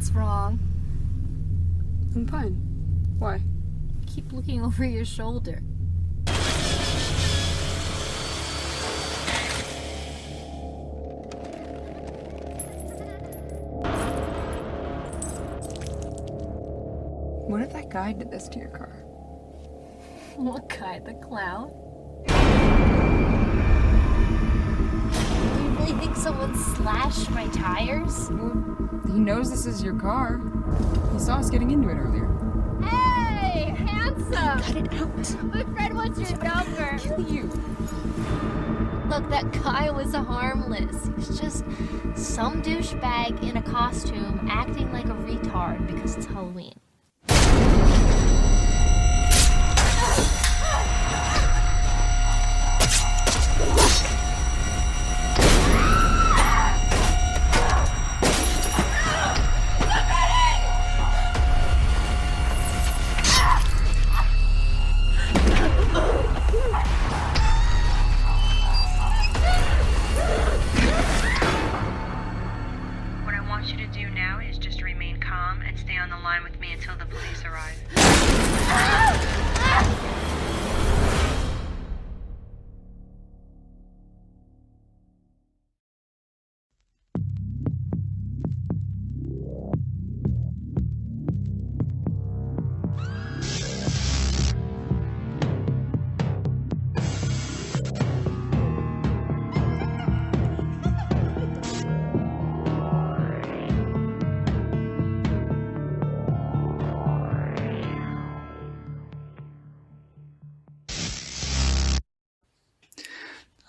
What's wrong? I'm fine. Why? Keep looking over your shoulder. What if that guy did this to your car? What guy? The clown? Do you really think someone slashed my tires? Well, he knows this is your car. He saw us getting into it earlier. Hey, handsome! Cut it out. My friend wants your number. Kill you. Look, that guy was harmless. He was just some douchebag in a costume acting like a retard because it's Halloween.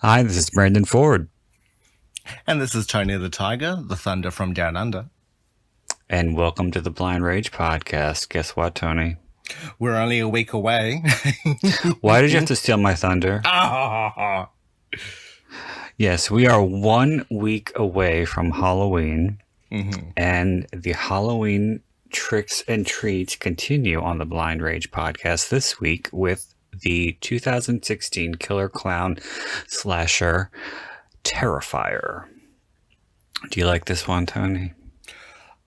Hi, this is Brandon Ford. And this is Tony the Tiger, the Thunder from Down Under. And welcome to the Blind Rage Podcast. Guess what, Tony? We're only a week away. Why did you have to steal my thunder? Yes, we are 1 week away from Halloween. Mm-hmm. And the Halloween tricks and treats continue on the Blind Rage Podcast this week with the 2016 killer clown slasher Terrifier. Do you like this one, Tony?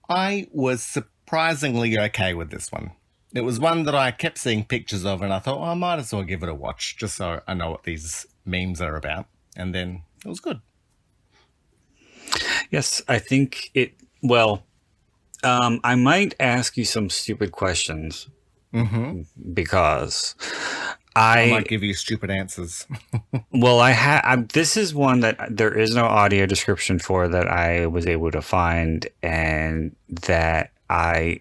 I was surprisingly okay with this one. It was one that I kept seeing pictures of and I thought, I might as well give it a watch just so I know what these memes are about. And then it was good. Yes, I think it, I might ask you some stupid questions. Mm-hmm. Because I might give you stupid answers. Well, this is one that there is no audio description for that I was able to find and that I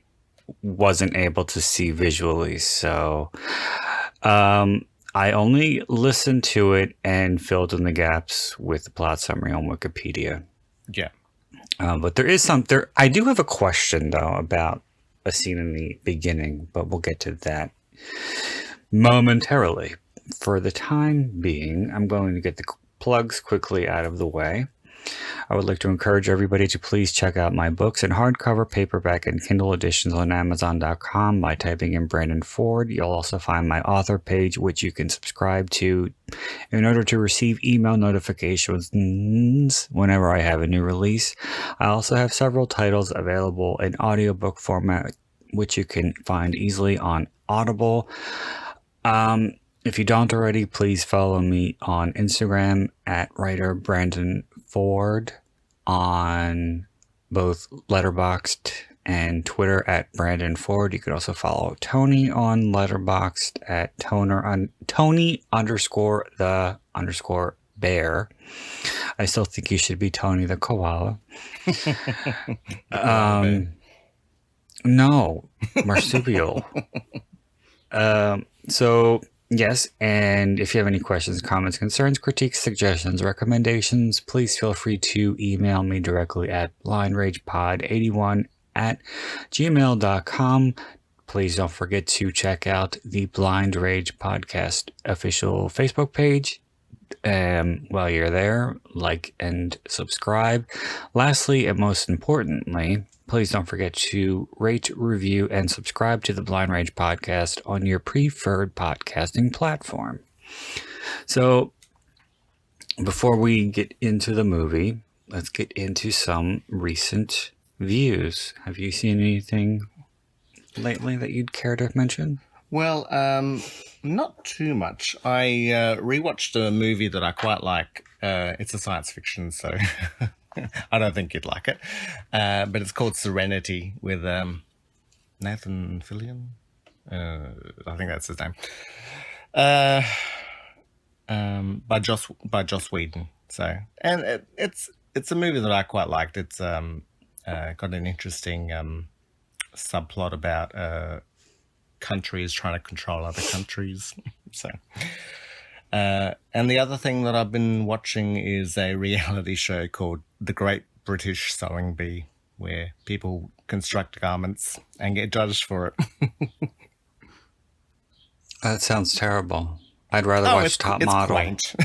wasn't able to see visually. So I only listened to it and filled in the gaps with the plot summary on Wikipedia. Yeah. But I do have a question, though, about a scene in the beginning, but we'll get to that momentarily. For the time being, I'm going to get the plugs quickly out of the way. I would like to encourage everybody to please check out my books in hardcover, paperback, and Kindle editions on Amazon.com by typing in Brandon Ford. You'll also find my author page, which you can subscribe to in order to receive email notifications whenever I have a new release. I also have several titles available in audiobook format, which you can find easily on Audible. If you don't already, please follow me on Instagram at writer Brandon Ford, on both Letterboxd and Twitter at Brandon Ford. You can also follow Tony on Letterboxd at Tony_the_bear. I still think you should be Tony the koala. No, marsupial. So yes, and if you have any questions, comments, concerns, critiques, suggestions, recommendations, please feel free to email me directly at blindragepod81@gmail.com. Please don't forget to check out the Blind Rage Podcast official Facebook page. While you're there, like and subscribe. Lastly, and most importantly, please don't forget to rate, review, and subscribe to the Blind Rage Podcast on your preferred podcasting platform. So, before we get into the movie, let's get into some recent views. Have you seen anything lately that you'd care to mention? Well, not too much. I rewatched a movie that I quite like. It's a science fiction, so I don't think you'd like it. But it's called Serenity with Nathan Fillion. I think that's his name. By Joss Whedon. So, and it's a movie that I quite liked. It's got an interesting subplot about countries trying to control other countries. So, and the other thing that I've been watching is a reality show called The Great British Sewing Bee, where people construct garments and get judged for it. That sounds terrible. I'd rather watch Top Model. Quaint.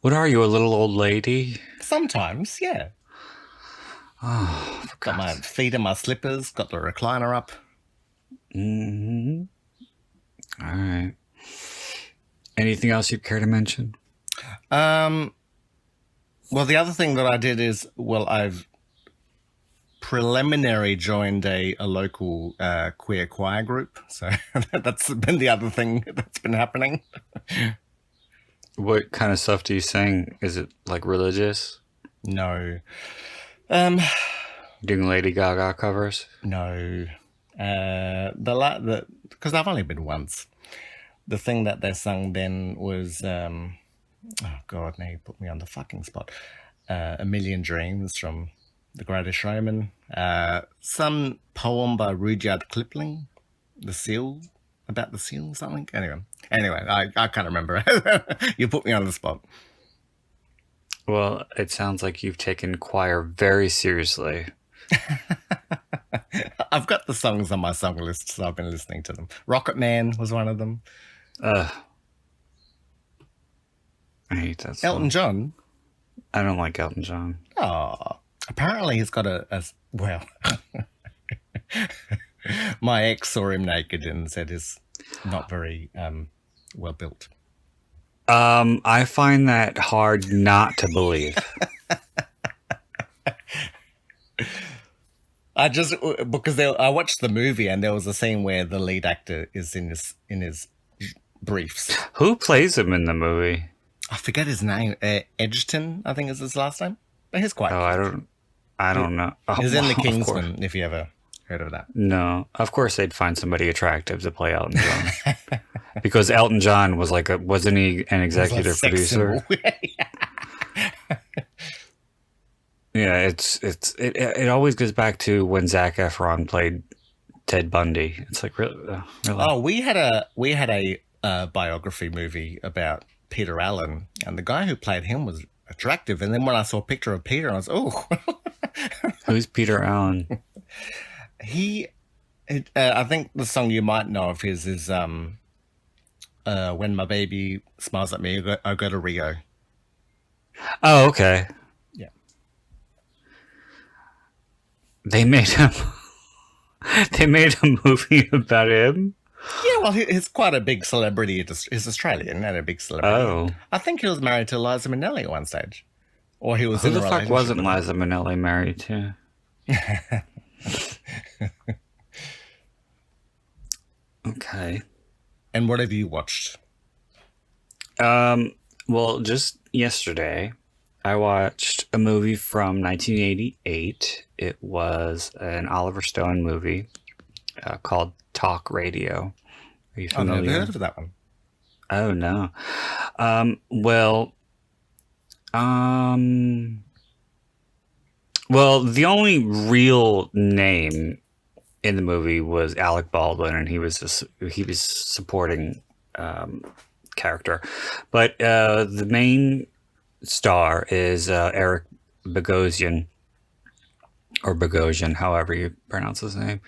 What are you, a little old lady? Sometimes, yeah. Oh, Got my feet in my slippers, got the recliner up. Mm-hmm. All right. Anything else you'd care to mention? Well, the other thing that I did is, I've preliminary joined a local queer choir group. So that's been the other thing that's been happening. What kind of stuff do you sing? Is it like religious? No. Doing Lady Gaga covers? No. Because I've only been once. The thing that they sung then was, oh God, now you put me on the fucking spot. A Million Dreams from The Greatest Showman. Some poem by Rudyard Kipling, The Seal, about the seal or something. Anyway, I can't remember. You put me on the spot. Well, it sounds like you've taken choir very seriously. I've got the songs on my song list, so I've been listening to them. Rocket Man was one of them. I hate that song. Elton John. I don't like Elton John. Oh, apparently he's got well, my ex saw him naked and said he's not very well built. I find that hard not to believe. Because I watched the movie and there was a scene where the lead actor is in his briefs. Who plays him in the movie? I forget his name. Edgerton, I think is his last name. But he's quite. Oh, I don't know. Oh, he's in The of course. Kingsman. If you ever heard of that. No, of course they'd find somebody attractive to play Elton John, because Elton John was wasn't he an executive producer? Yeah, it always goes back to when Zac Efron played Ted Bundy. It's like really. Oh, we had a biography movie about Peter Allen, and the guy who played him was attractive. And then when I saw a picture of Peter, I was Who's Peter Allen? I think the song you might know of his is "When My Baby Smiles at Me, I Go to Rio." Oh, okay. Yeah. They made him. They made a movie about him. Yeah, well, he's quite a big celebrity. He's Australian and a big celebrity. Oh, I think he was married to Liza Minnelli at one stage, or he was who in the a fuck relationship wasn't with her. Liza Minnelli married to? Okay. And what have you watched? Well, just yesterday, I watched a movie from 1988. It was an Oliver Stone movie called Talk Radio. Are you I've familiar? never heard of that one. Oh, no. Well, the only real name in the movie was Alec Baldwin, and he was supporting character. But the main star is Eric Bogosian, or Bogosian, however you pronounce his name.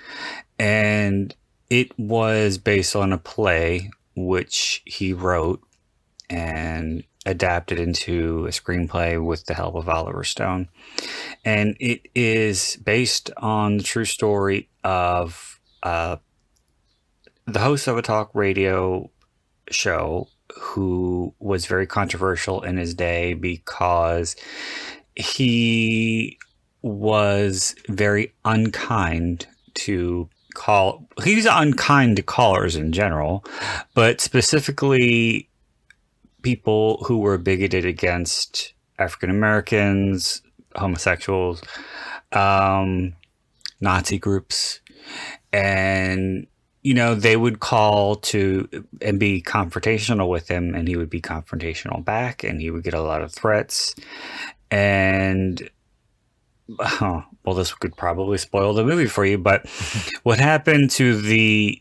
And it was based on a play which he wrote and adapted into a screenplay with the help of Oliver Stone. And it is based on the true story of the host of a talk radio show who was very controversial in his day because he was very unkind to he's unkind to callers in general, but specifically people who were bigoted against African Americans, homosexuals, Nazi groups, and they would call to and be confrontational with him, and he would be confrontational back, and he would get a lot of threats. And well, this could probably spoil the movie for you, but what happened to the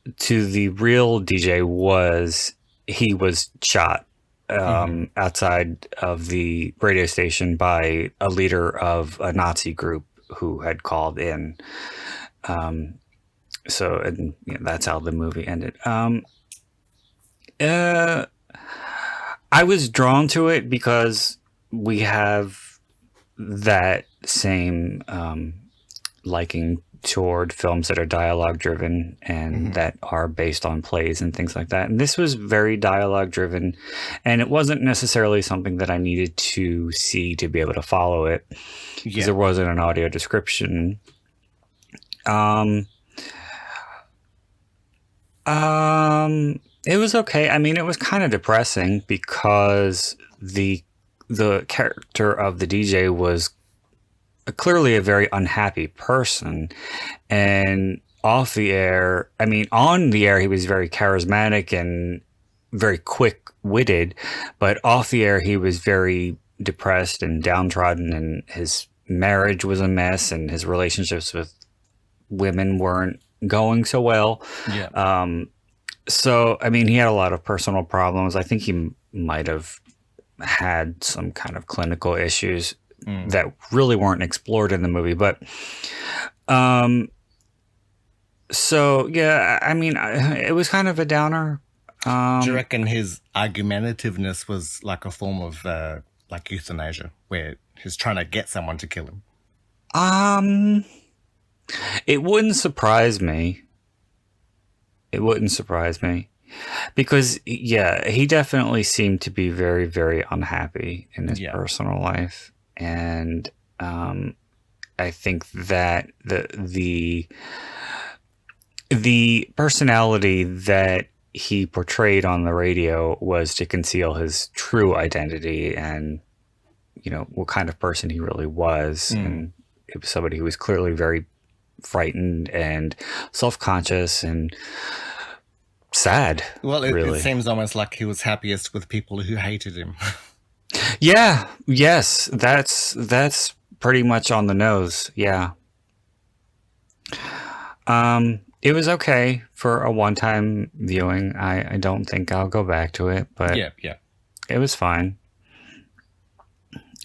real DJ was he was shot outside of the radio station by a leader of a Nazi group who had called in. So that's how the movie ended. I was drawn to it because we have that same liking toward films that are dialogue driven and that are based on plays and things like that. And this was very dialogue driven, and it wasn't necessarily something that I needed to see to be able to follow it because there wasn't an audio description. It was okay. I mean, it was kind of depressing because the character of the DJ was clearly a very unhappy person, and on the air he was very charismatic and very quick-witted, but off the air he was very depressed and downtrodden, and his marriage was a mess, and his relationships with women weren't going so well. So he had a lot of personal problems. I think he might have had some kind of clinical issues that really weren't explored in the movie. But it was kind of a downer. Do you reckon his argumentativeness was like a form of like euthanasia, where he's trying to get someone to kill him? It wouldn't surprise me. Because, he definitely seemed to be very, very unhappy in his personal life. And I think that the personality that he portrayed on the radio was to conceal his true identity and, what kind of person he really was. And it was somebody who was clearly very frightened and self-conscious and sad. Well, really. It seems almost like he was happiest with people who hated him. Yes, that's pretty much on the nose. Yeah. It was okay for a one-time viewing. I don't think I'll go back to it, but it was fine.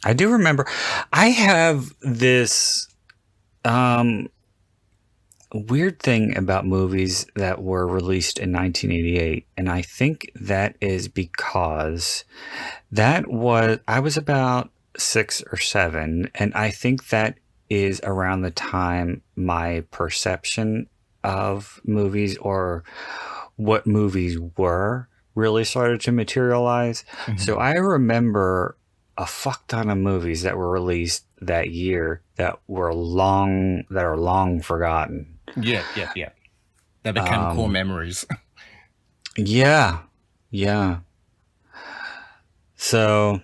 I do remember I have this weird thing about movies that were released in 1988, and I think that is because I was about 6 or 7, and I think that is around the time my perception of movies or what movies were really started to materialize. So I remember a fuck ton of movies that were released that year that are long forgotten. They become core memories. Yeah. So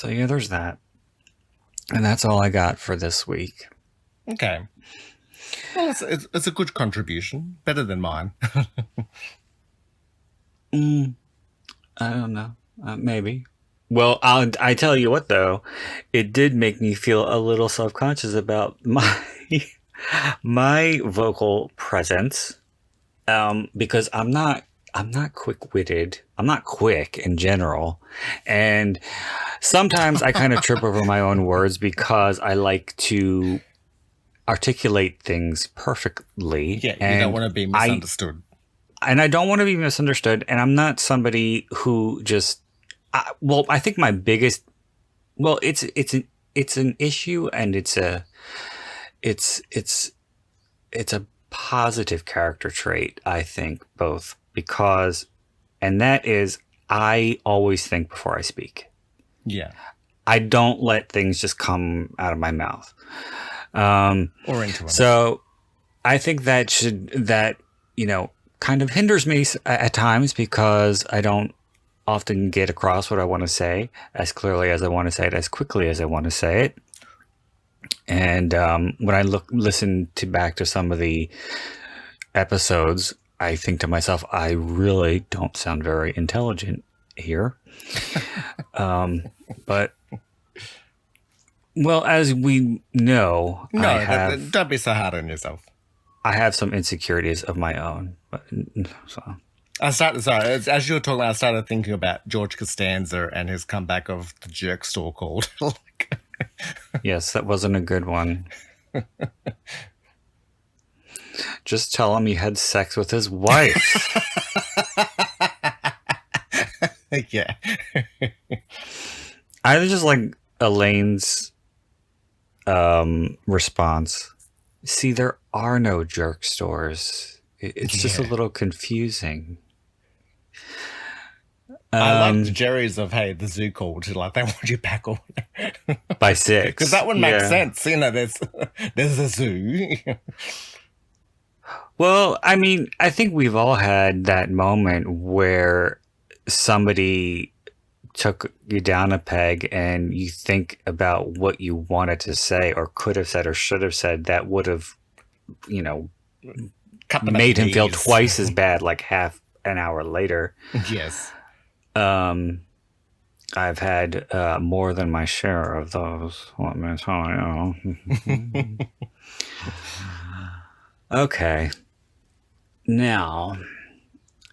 there's that. And that's all I got for this week. Okay. Well, it's a good contribution. Better than mine. I don't know. Maybe. Well, I tell you what, though, it did make me feel a little self-conscious about my vocal presence, because I'm not quick-witted. I'm not quick in general, and sometimes I kind of trip over my own words because I like to articulate things perfectly. Yeah, you don't want to be misunderstood. I don't want to be misunderstood, and I'm not somebody who just. I think my biggest. Well, it's an issue, and it's a positive character trait. I think both because, and that is, I always think before I speak. Yeah. I don't let things just come out of my mouth. Or into it. So I think that kind of hinders me at times because I don't often get across what I want to say as clearly as I want to say it, as quickly as I want to say it. And when I listen back to some of the episodes, I think to myself, I really don't sound very intelligent here. But, well, as we know, don't be so hard on yourself. I have some insecurities of my own. But, so. As you were talking, I started thinking about George Costanza and his comeback of the jerk store called. Yes, that wasn't a good one. Just tell him he had sex with his wife. Yeah. I just like Elaine's response. See, there are no jerk stores. It's just a little confusing. I like the Jerry's of, hey, the zoo called. Like, they want you back on. By 6. Because that would make sense. You know, there's a zoo. Well, I mean, I think we've all had that moment where somebody took you down a peg and you think about what you wanted to say or could have said or should have said that would have, made him feel twice as bad like half an hour later. Yes. I've had more than my share of those. Let me tell you. Okay. Now,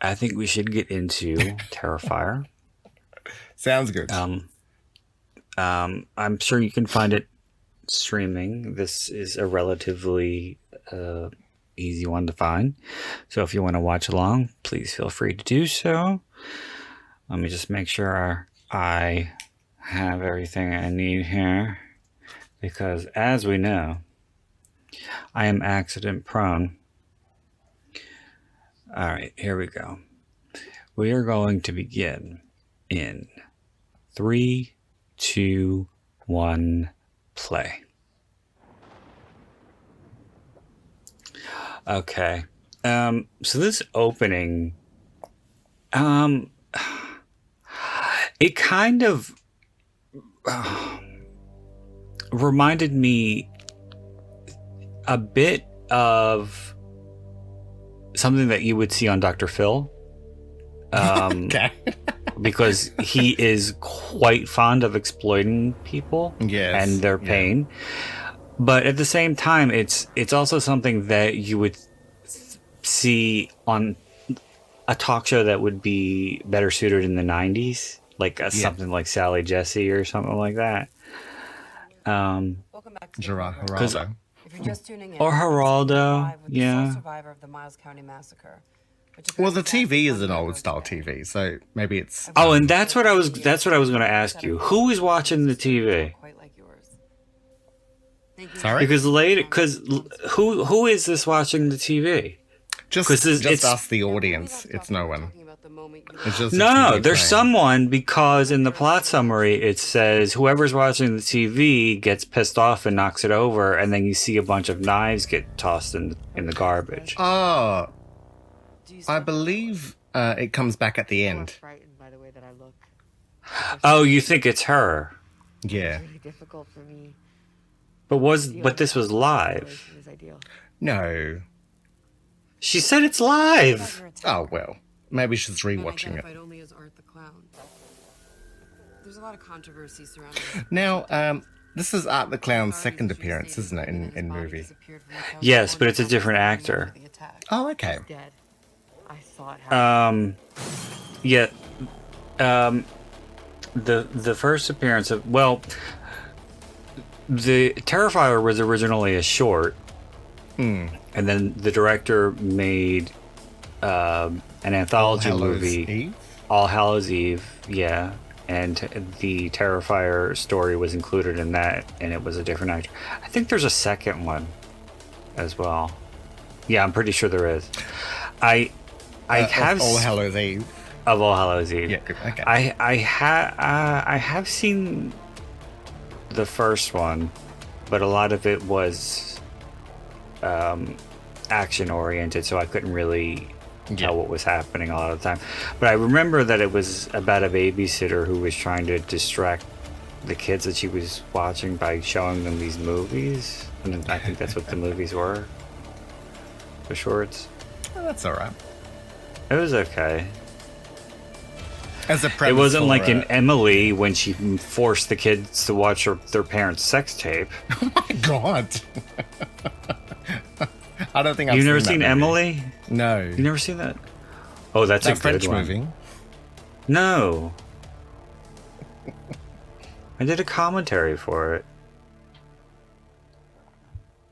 I think we should get into Terrifier. Sounds good. I'm sure you can find it streaming. This is a relatively easy one to find. So if you want to watch along, please feel free to do so. Let me just make sure I have everything I need here. Because as we know, I am accident prone. All right, here we go. We are going to begin in 3, 2, 1, play. Okay. So this opening, it kind of reminded me a bit of something that you would see on Dr. Phil. Okay. Because he is quite fond of exploiting people and their pain. But at the same time, it's also something that you would see on a talk show that would be better suited in the 90s, like something like Sally Jesse or something like that. Welcome back to Geraldo. If you're just tuning in, Or Geraldo, the survivor of the Miles County massacre. Well, the TV is an old style TV, so maybe it's. Oh, and that's what I was going to ask you. Who is watching the TV? Quite like yours. Sorry? Because who is this watching the TV? Just us, the audience. It's no one. It's just No, there's someone, because in the plot summary it says whoever's watching the TV gets pissed off and knocks it over, and then you see a bunch of knives get tossed in the garbage. Oh, I believe it comes back at the end. Frightened by the way that I look. Oh, you think it's her? Yeah. Really difficult for me. But this was live. No. She said it's live. Oh well, maybe she's rewatching it. Only as Art the Clown. There's a lot of controversy surrounding this. Now, this is Art the Clown's second appearance, isn't it, in movie? Yes, but it's a different actor. Oh, okay. I saw it happen. The first appearance of the Terrifier was originally a short, and then the director made an anthology movie, All Hallows Eve, and the Terrifier story was included in that, and it was a different actor. I think there's a second one as well. Yeah, I'm pretty sure there is. I have All Hallows Eve. Of All Hallows Eve. Yeah, okay. I have seen the first one, but a lot of it was action oriented, so I couldn't really tell what was happening a lot of the time. But I remember that it was about a babysitter who was trying to distract the kids that she was watching by showing them these movies, and I think that's what the movies were. The shorts. Oh, that's all right. It was okay. As a premise, It wasn't like in in Emily when she forced the kids to watch their parents' sex tape. Oh my god! I don't think I've You've never seen seen that movie. Emily? No. You've never seen that? Oh, that's That a good French one. movie. No. I did a commentary for it.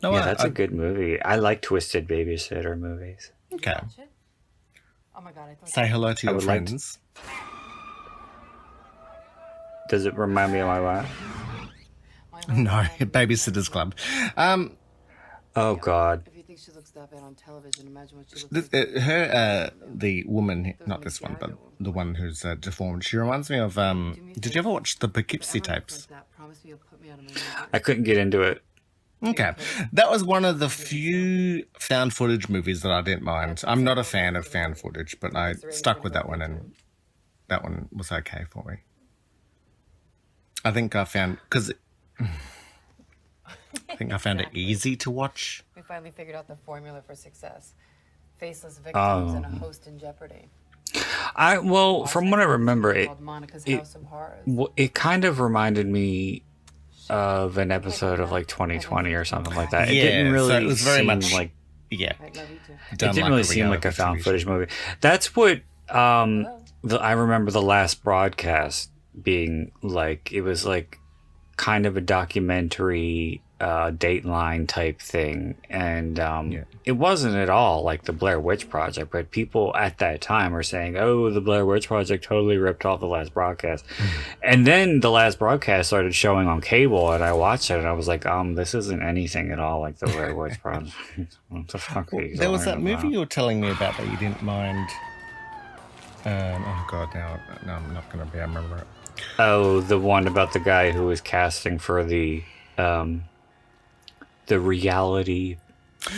No, Yeah, that's a good movie. I like Twisted Babysitter movies. Okay. Oh my god, I thought Say hello to I your would like to- friends. Does it remind me of my wife? No, Babysitter's Club. Oh, God. if you think she looks that bad on television, imagine what she looks This, like. the woman, not this one, but the one who's deformed. She reminds me of. Did you ever watch the Poughkeepsie tapes? That. Promise me you'll put me out of my misery. I couldn't get into it. Okay, that was one of the few found footage movies that I didn't mind. I'm not a fan of found footage, but I stuck with that one, and that one was okay for me. I think I found it easy to watch. We finally figured out the formula for success. Faceless victims and a host in jeopardy. From what I remember, Called Monica's House of Horrors. it kind of reminded me of an episode of like 2020 or something like that. It didn't really so it was very seem much like yeah. I love you too. it done didn't like really a seem like a reality found TV footage movie. That's what I remember the last broadcast being like. It was like kind of a documentary Dateline type thing, and it wasn't at all like the Blair Witch Project, but people at that time were saying, oh, the Blair Witch Project totally ripped off the last broadcast. And then the last broadcast started showing on cable, and I watched it and I was like, this isn't anything at all like the Blair Witch Project. What the fuck are you There was that talking movie about? you were telling me about that you didn't mind. Oh god, now I'm not going to be able to remember it. Oh, the one about the guy who was casting for the reality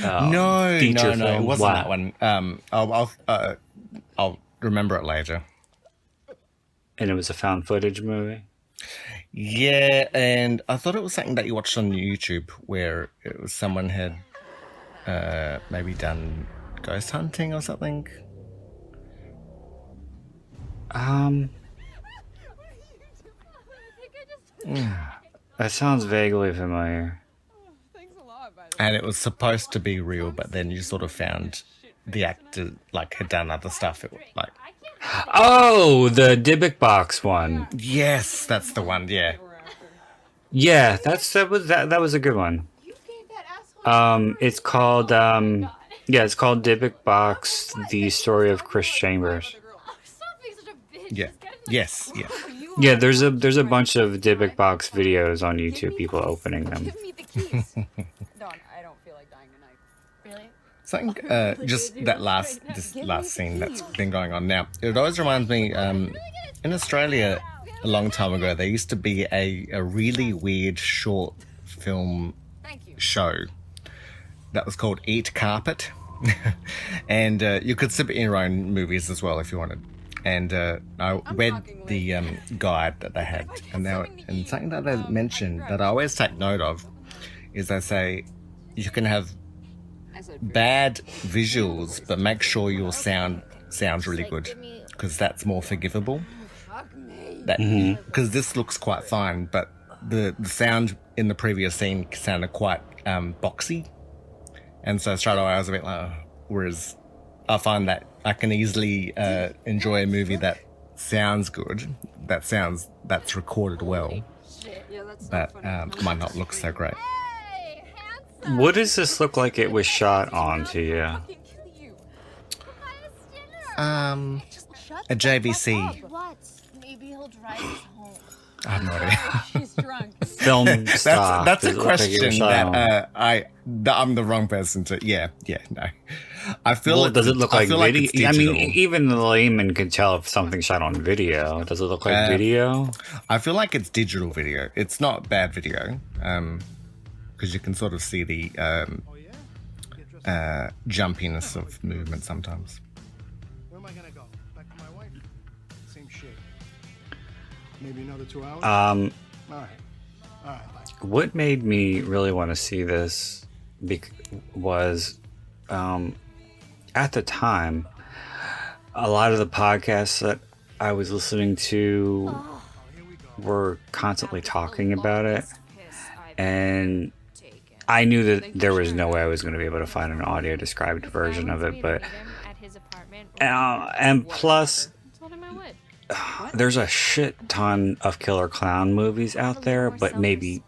No, feature it film. wasn't Wow. that one. I'll remember it later. And it was a found footage movie. Yeah, and I thought it was something that you watched on YouTube where it was someone had maybe done ghost hunting or something. That sounds vaguely familiar. And it was supposed to be real, but then you sort of found the actor like had done other stuff. It, like, Oh, the Dybbuk box one. yes, that's the one. Yeah, Yeah, that was a good one. It's called it's called Dybbuk Box: The Story of Chris Chambers. yeah, yes, yeah. Yeah, there's a bunch of Dybbuk Box videos on YouTube, people opening them. Give me the keys. Dawn, I don't feel like dying tonight. Really? Something just this last scene that's been going on now. It always reminds me. In Australia, a long time ago, there used to be a really weird short film show that was called Eat Carpet, and you could submit your own movies as well if you wanted. And I read the guide that they had, and something that they mentioned that I always take note of is they say you can have bad visuals, but make sure your sound sounds really good because that's more forgivable. Because this looks quite fine, but the sound in the previous scene sounded quite boxy, and so straight away I was a bit like, whereas I find that I can easily enjoy a movie that sounds good, that's recorded well, but might not look so great. What does this look like it was shot on to you? A JVC. What? Maybe he'll drive us home. I have no idea. She's drunk. film stock? That's Does a it look like it was question shot on- that I'm the wrong person to. Yeah, no. I feel. Well, does it look I like feel video? it's digital. I mean, even the layman can tell if something's shot on video. Does it look like video? I feel like it's digital video. It's not bad video, because you can sort of see the jumpiness of movement sometimes. Where am I gonna go? Back to my wife? Same shit. Maybe another 2 hours? Um, All right, bye. what made me really want to see this was, at the time, a lot of the podcasts that I was listening to were constantly talking about it, and I knew that there was no way I was going to be able to find an audio described version of it, but and plus there's a shit ton of killer clown movies out there, but maybe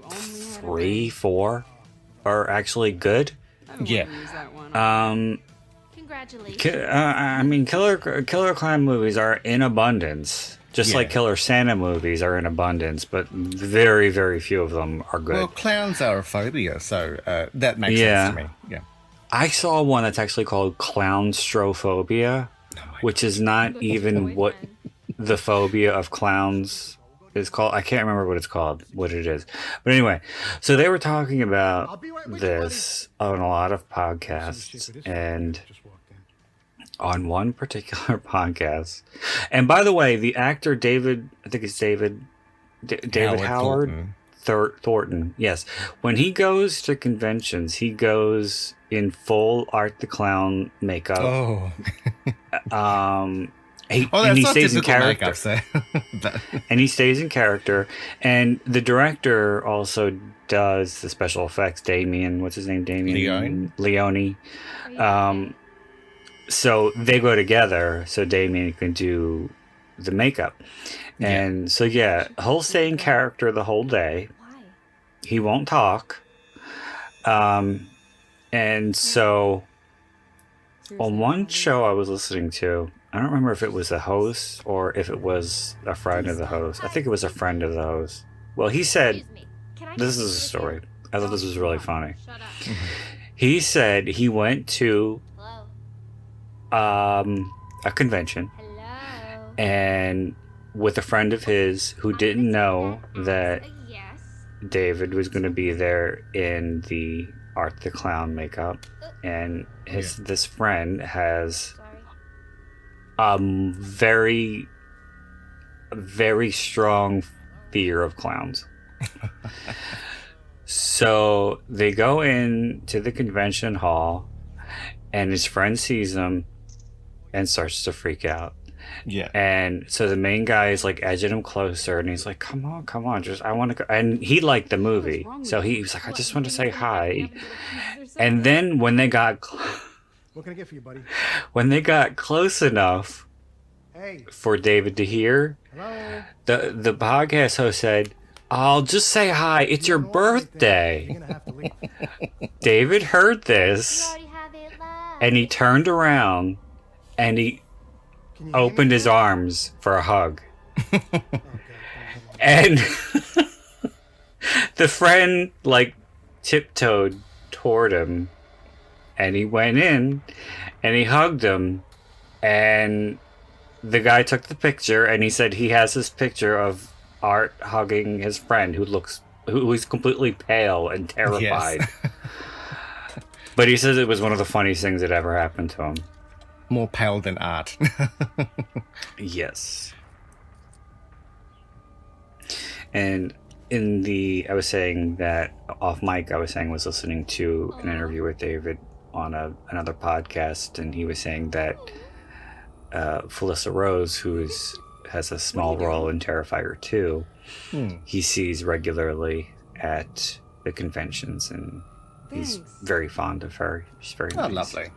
3, 4 are actually good. Yeah. Congratulations. I mean, killer clown movies are in abundance, just like killer Santa movies are in abundance, but very, very few of them are good. Well, clowns are a phobia, so that makes sense to me. Yeah. I saw one that's actually called clownstrophobia, which is not even what the phobia of clowns is called. I can't remember what it's called, what it is. But anyway, so they were talking about this on a lot of podcasts, and on one particular podcast. And by the way, the actor David, I think it's David Howard Thornton. Yes. When he goes to conventions, he goes in full Art the Clown makeup. Oh. And he that's stays in character. Makeup, so. And he stays in character. And the director also does the special effects. Damien, what's his name? Damien? Leone. So they go together so Damien can do the makeup. And so, he'll stay in character the whole day. He won't talk. And so on one show I was listening to, I don't remember if it was the host or if it was a friend of the host. I think it was a friend of the host. Well, he said, this is a story. I thought this was really funny. He said he went to a convention and with a friend of his who didn't know that David was going to be there in the Art the Clown makeup, and this friend has very, very strong fear of clowns. So they go into the convention hall, and his friend sees him and starts to freak out. Yeah. And so the main guy is like edging him closer, and he's like, come on, just, I want to go. And he liked the movie. So he was like, I just want to say hi. And then when they got, What can I get for you, buddy? when they got close enough for David to hear, Hello? the podcast host said, I'll just say hi. It's your birthday. You're gonna have to leave. David heard this, and he turned around, and he Can you hear opened me? his arms for a hug. And the friend like tiptoed toward him, and he went in and he hugged him, and the guy took the picture, and he said he has this picture of Art hugging his friend who is completely pale and terrified. Yes. But he says it was one of the funniest things that ever happened to him. More pale than Art. Yes. And I was saying that off mic, I was listening to an interview with David on another podcast, and he was saying that Felissa Rose, who has a small role in Terrifier 2, he sees regularly at the conventions, and he's very fond of her. She's very nice. Lovely.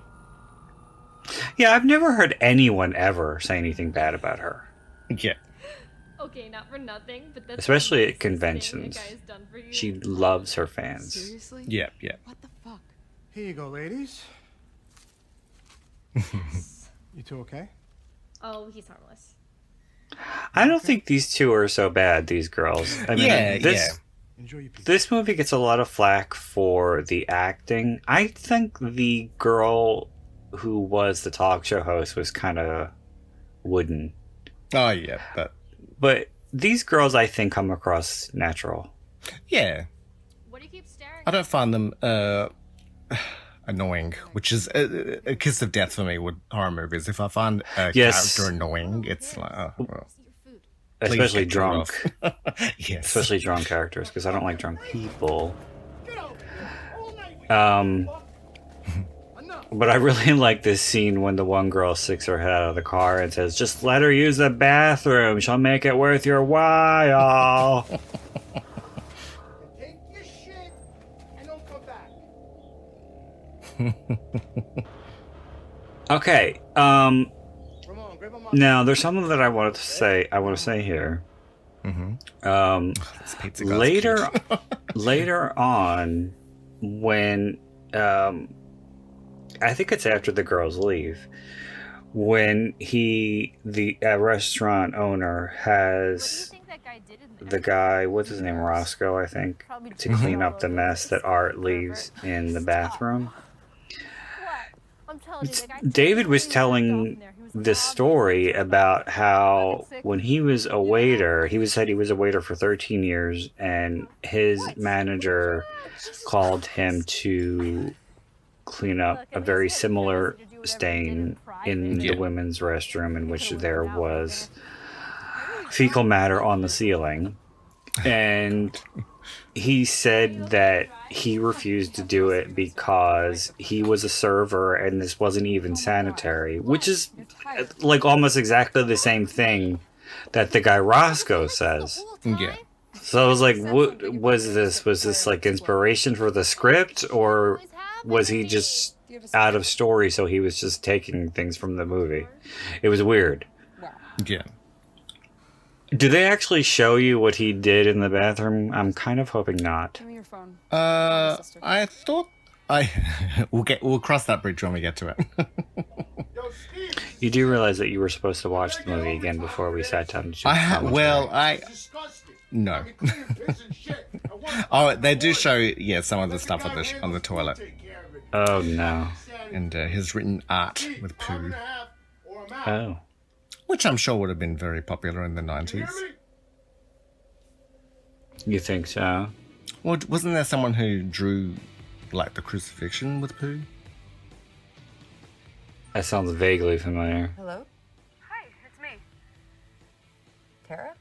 Yeah, I've never heard anyone ever say anything bad about her. Yeah. Okay, not for nothing, but that's Especially the at nicest thing a conventions. guy's done for you. She loves her fans. Seriously? Yeah. What the fuck? Here you go, ladies. You two okay? Oh, he's harmless. I don't think these two are so bad, these girls. I mean, Enjoy your pizza. this movie gets a lot of flack for the acting. I think the girl who was the talk show host was kind of wooden. Oh, yeah, But these girls, I think, come across natural. yeah. What do you keep staring I don't find them annoying, which is a kiss of death for me with horror movies. If I find a Yes. character annoying, it's like, oh, well, See your food. please Especially get drunk. it off. Yes. Especially drunk characters, because I don't like drunk people. Get out here. All night we Enough. But I really like this scene when the one girl sticks her head out of the car and says, "Just let her use the bathroom. She'll make it worth your while." Take your shit and don't come back. Okay. Ramon, grab him up. Now there's something that I wanted to say. I want to say here. This pizza guy's Later, cute. later on, when I think it's after the girls leave, when the restaurant owner What do you has think that guy did in the guy, what's his name, Roscoe, I think, Probably to clean up the mess that Art leaves in the bathroom. I'm telling you, that guy David was cleaned telling himself in there. He was this obviously story so about how sick. when he was a waiter, he said he was a waiter for 13 years, and his manager called him to clean up a very similar stain in the women's restroom, in which there was fecal matter on the ceiling. And he said that he refused to do it because he was a server and this wasn't even sanitary, which is like almost exactly the same thing that the guy Roscoe says. Yeah. So I was like, what was this? Was this like inspiration for the script, or was he just out of story, so he was just taking things from the movie? It was weird. Yeah. Do they actually show you what he did in the bathroom? I'm kind of hoping not. Give me your phone. I thought we'll cross that bridge when we get to it. Yo, Steve, You do realize that you were supposed to watch the movie again before we sat down to do commentary. disgusting. No. Clean piss and shit. I want Oh, they do show some of the stuff on the toilet take care of it. Oh no. and his written art with Hour and poo, a half, or I'm out. Oh. which I'm sure would have been very popular in the 90s. Hear me? You think so? Well, wasn't there someone who drew like the crucifixion with poo? That sounds vaguely familiar. Hello? Hi, it's me. Tara?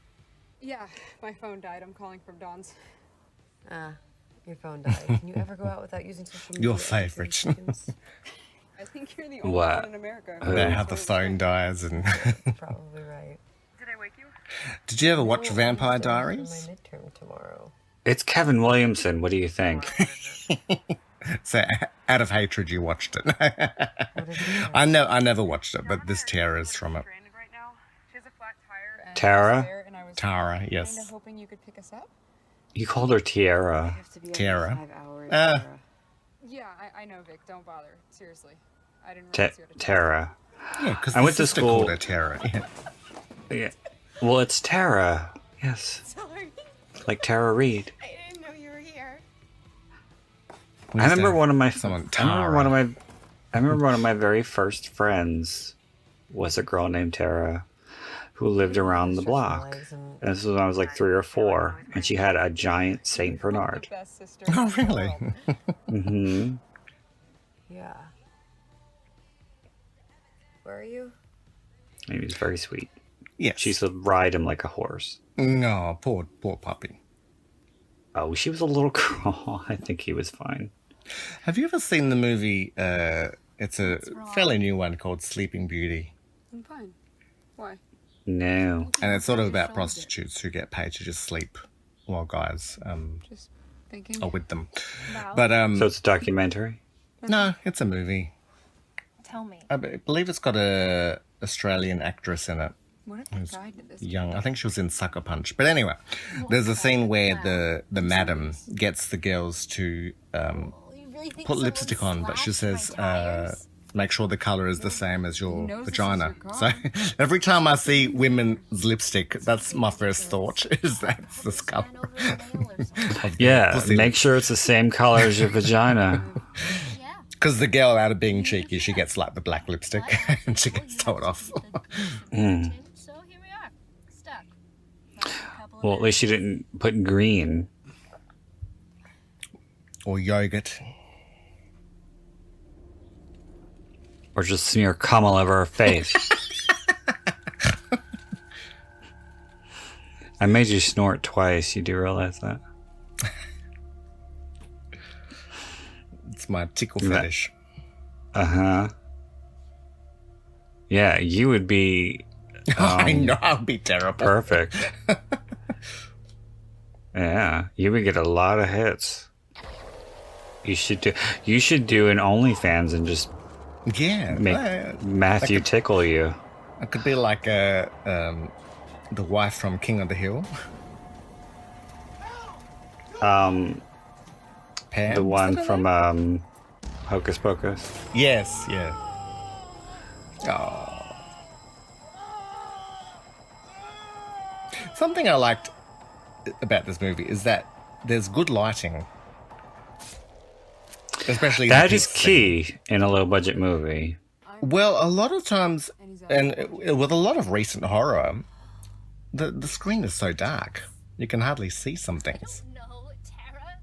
Yeah, my phone died. I'm calling from Dawn's. Your phone died. Can you ever go out without using social media? Your every 30 favourite. seconds? I think you're the only What? one in America. About how the phone dies and. Probably right. Did I wake you? Did you ever watch No, Vampire I'm studying Diaries? for my midterm tomorrow. It's Kevin Williamson. What do you think? So, out of hatred, you watched it. What is it? I never watched it, but this Tara is from it. Stranded right now. She has a flat tire. And Tara? I was there and I was Tara, Kind yes. of hoping you could pick us up. You called her Tiara. have to be Tara. 5 hours. Ah. Tara. Yeah, I know, Vic. Don't bother. Seriously. I didn't Ta- realize you had a Tara. Yeah, because I the went to sister school- called her Tara. Yeah. Yeah. Well, it's Tara. Yes. Sorry. Like Tara Reid. I didn't know you were here. I remember one of my Someone, I remember one of my very first friends was a girl named Tara who lived around the Stretch my block. legs and- And this was when I was like 3 or 4, and she had a giant Saint Bernard. The best sister Oh, in the really? world. Mm-hmm. Yeah. Where are you? He was very sweet. Yes. She used to ride him like a horse. No, poor puppy. Oh, she was a little girl. I think he was fine. Have you ever seen the movie? It's a fairly new one called Sleeping Beauty, I'm fine. Why? No. and it's sort of about prostitutes who get paid to just sleep while guys Just thinking. are with them. Wow. But So it's a documentary? no, it's a movie. Tell me. I believe it's got a Australian actress in it. What if the guy did this? Young. I think she was in Sucker Punch. But anyway, there's a scene where the madam gets the girls to You really think put someone lipstick on, but she slashed my says, tires? make sure the color is the same as your knows this is vagina. your So car. every time I see women's lipstick, that's my first thought, is that's this color. Ran over a nail or something. Yeah, pussy make lips. sure it's the same color as your vagina. Yeah. Because the girl, out of being cheeky, she gets like the black lipstick and she gets told off. So here we are, stuck. For a couple of Well, at least you didn't put green. Or yogurt. Or just smear cum all over her face. I made you snort twice. You do realize that? It's my tickle fetish. Uh-huh. Yeah, you would be I know, I'll be terrible. perfect. Yeah, you would get a lot of hits. You should do an OnlyFans and just Yeah. make Matthew tickle you. I could be like the wife from King of the Hill. Um, Pam? the is one that her from name? Hocus Pocus. Yes, yeah. Oh. Something I liked about this movie is that there's good lighting. Especially in That the is peak key in a low budget movie. Well, a lot of times, and with a lot of recent horror, the screen is so dark. You can hardly see some things. No, Tara.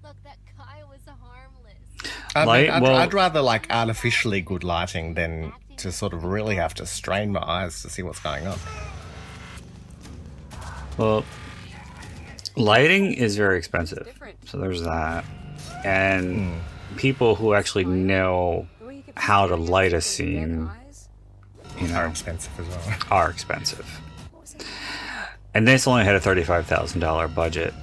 Look, that guy was harmless. I mean, Light- well- I'd rather like artificially good lighting than to sort of really have to strain my eyes to see what's going on. Well, lighting is very expensive. Different. So there's that. And people who actually know The way you kept how to staring at light a us with your dead scene, eyes. you Are know, expensive as well. are expensive. And this only had a $35,000 budget.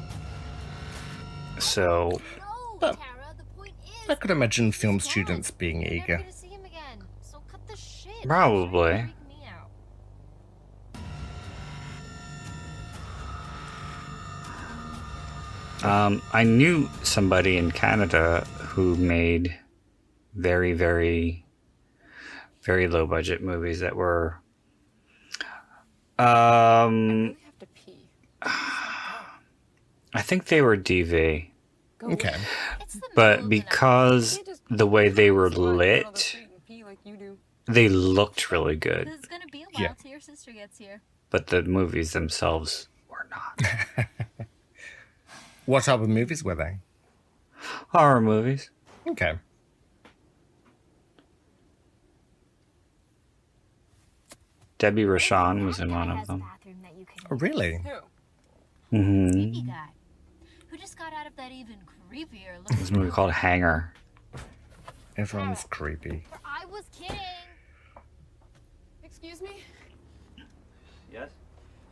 So, No, But- Tara. The point is. I could imagine film he's students gone. being You're never eager. gonna see him again. So cut the shit. Probably. It's freaking me out. I knew somebody in Canada who made very, very, very low budget movies that were, I really have to pee. I think they were DV, Go Okay. It's the middle but of the night. because You can't just the way they were slide in the middle of the lit, street and pee like you do. they looked really good, It's gonna be a while Yeah. till your sister gets here. but the movies themselves were not. What type of movies were they? Horror movies. Okay. Debbie Rochon was in That one guy of has a them. bathroom that you can Oh, really? Who? Hmm. creepy guy who just got out of that even creepier looking This movie called Hanger. Everyone's creepy. I was kidding. Excuse me? Yes?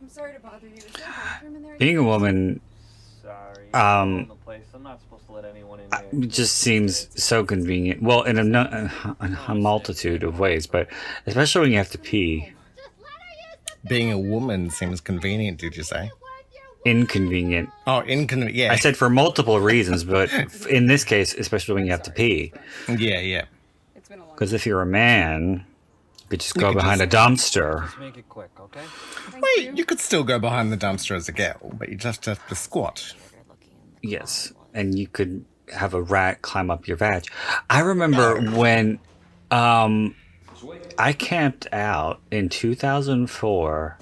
I'm sorry to bother you. Is there a bathroom in there? Being a woman Sorry. Um, the place. I'm not supposed to let anyone in here. it just seems so convenient. Well, in a multitude of ways, but especially when you have to pee. Just let her use the Being a woman seems convenient, did you say? Inconvenient. Oh, inconvenient. Yeah. I said for multiple reasons, but in this case, especially when you have to pee. Yeah, yeah. It's been a long Because if you're a man, you could just go could behind a dumpster. Just make it quick, okay? Thank Wait, you could still go behind the dumpster as a girl, but you just have to squat. Yes, and you could have a rat climb up your vag. I remember when I camped out in 2004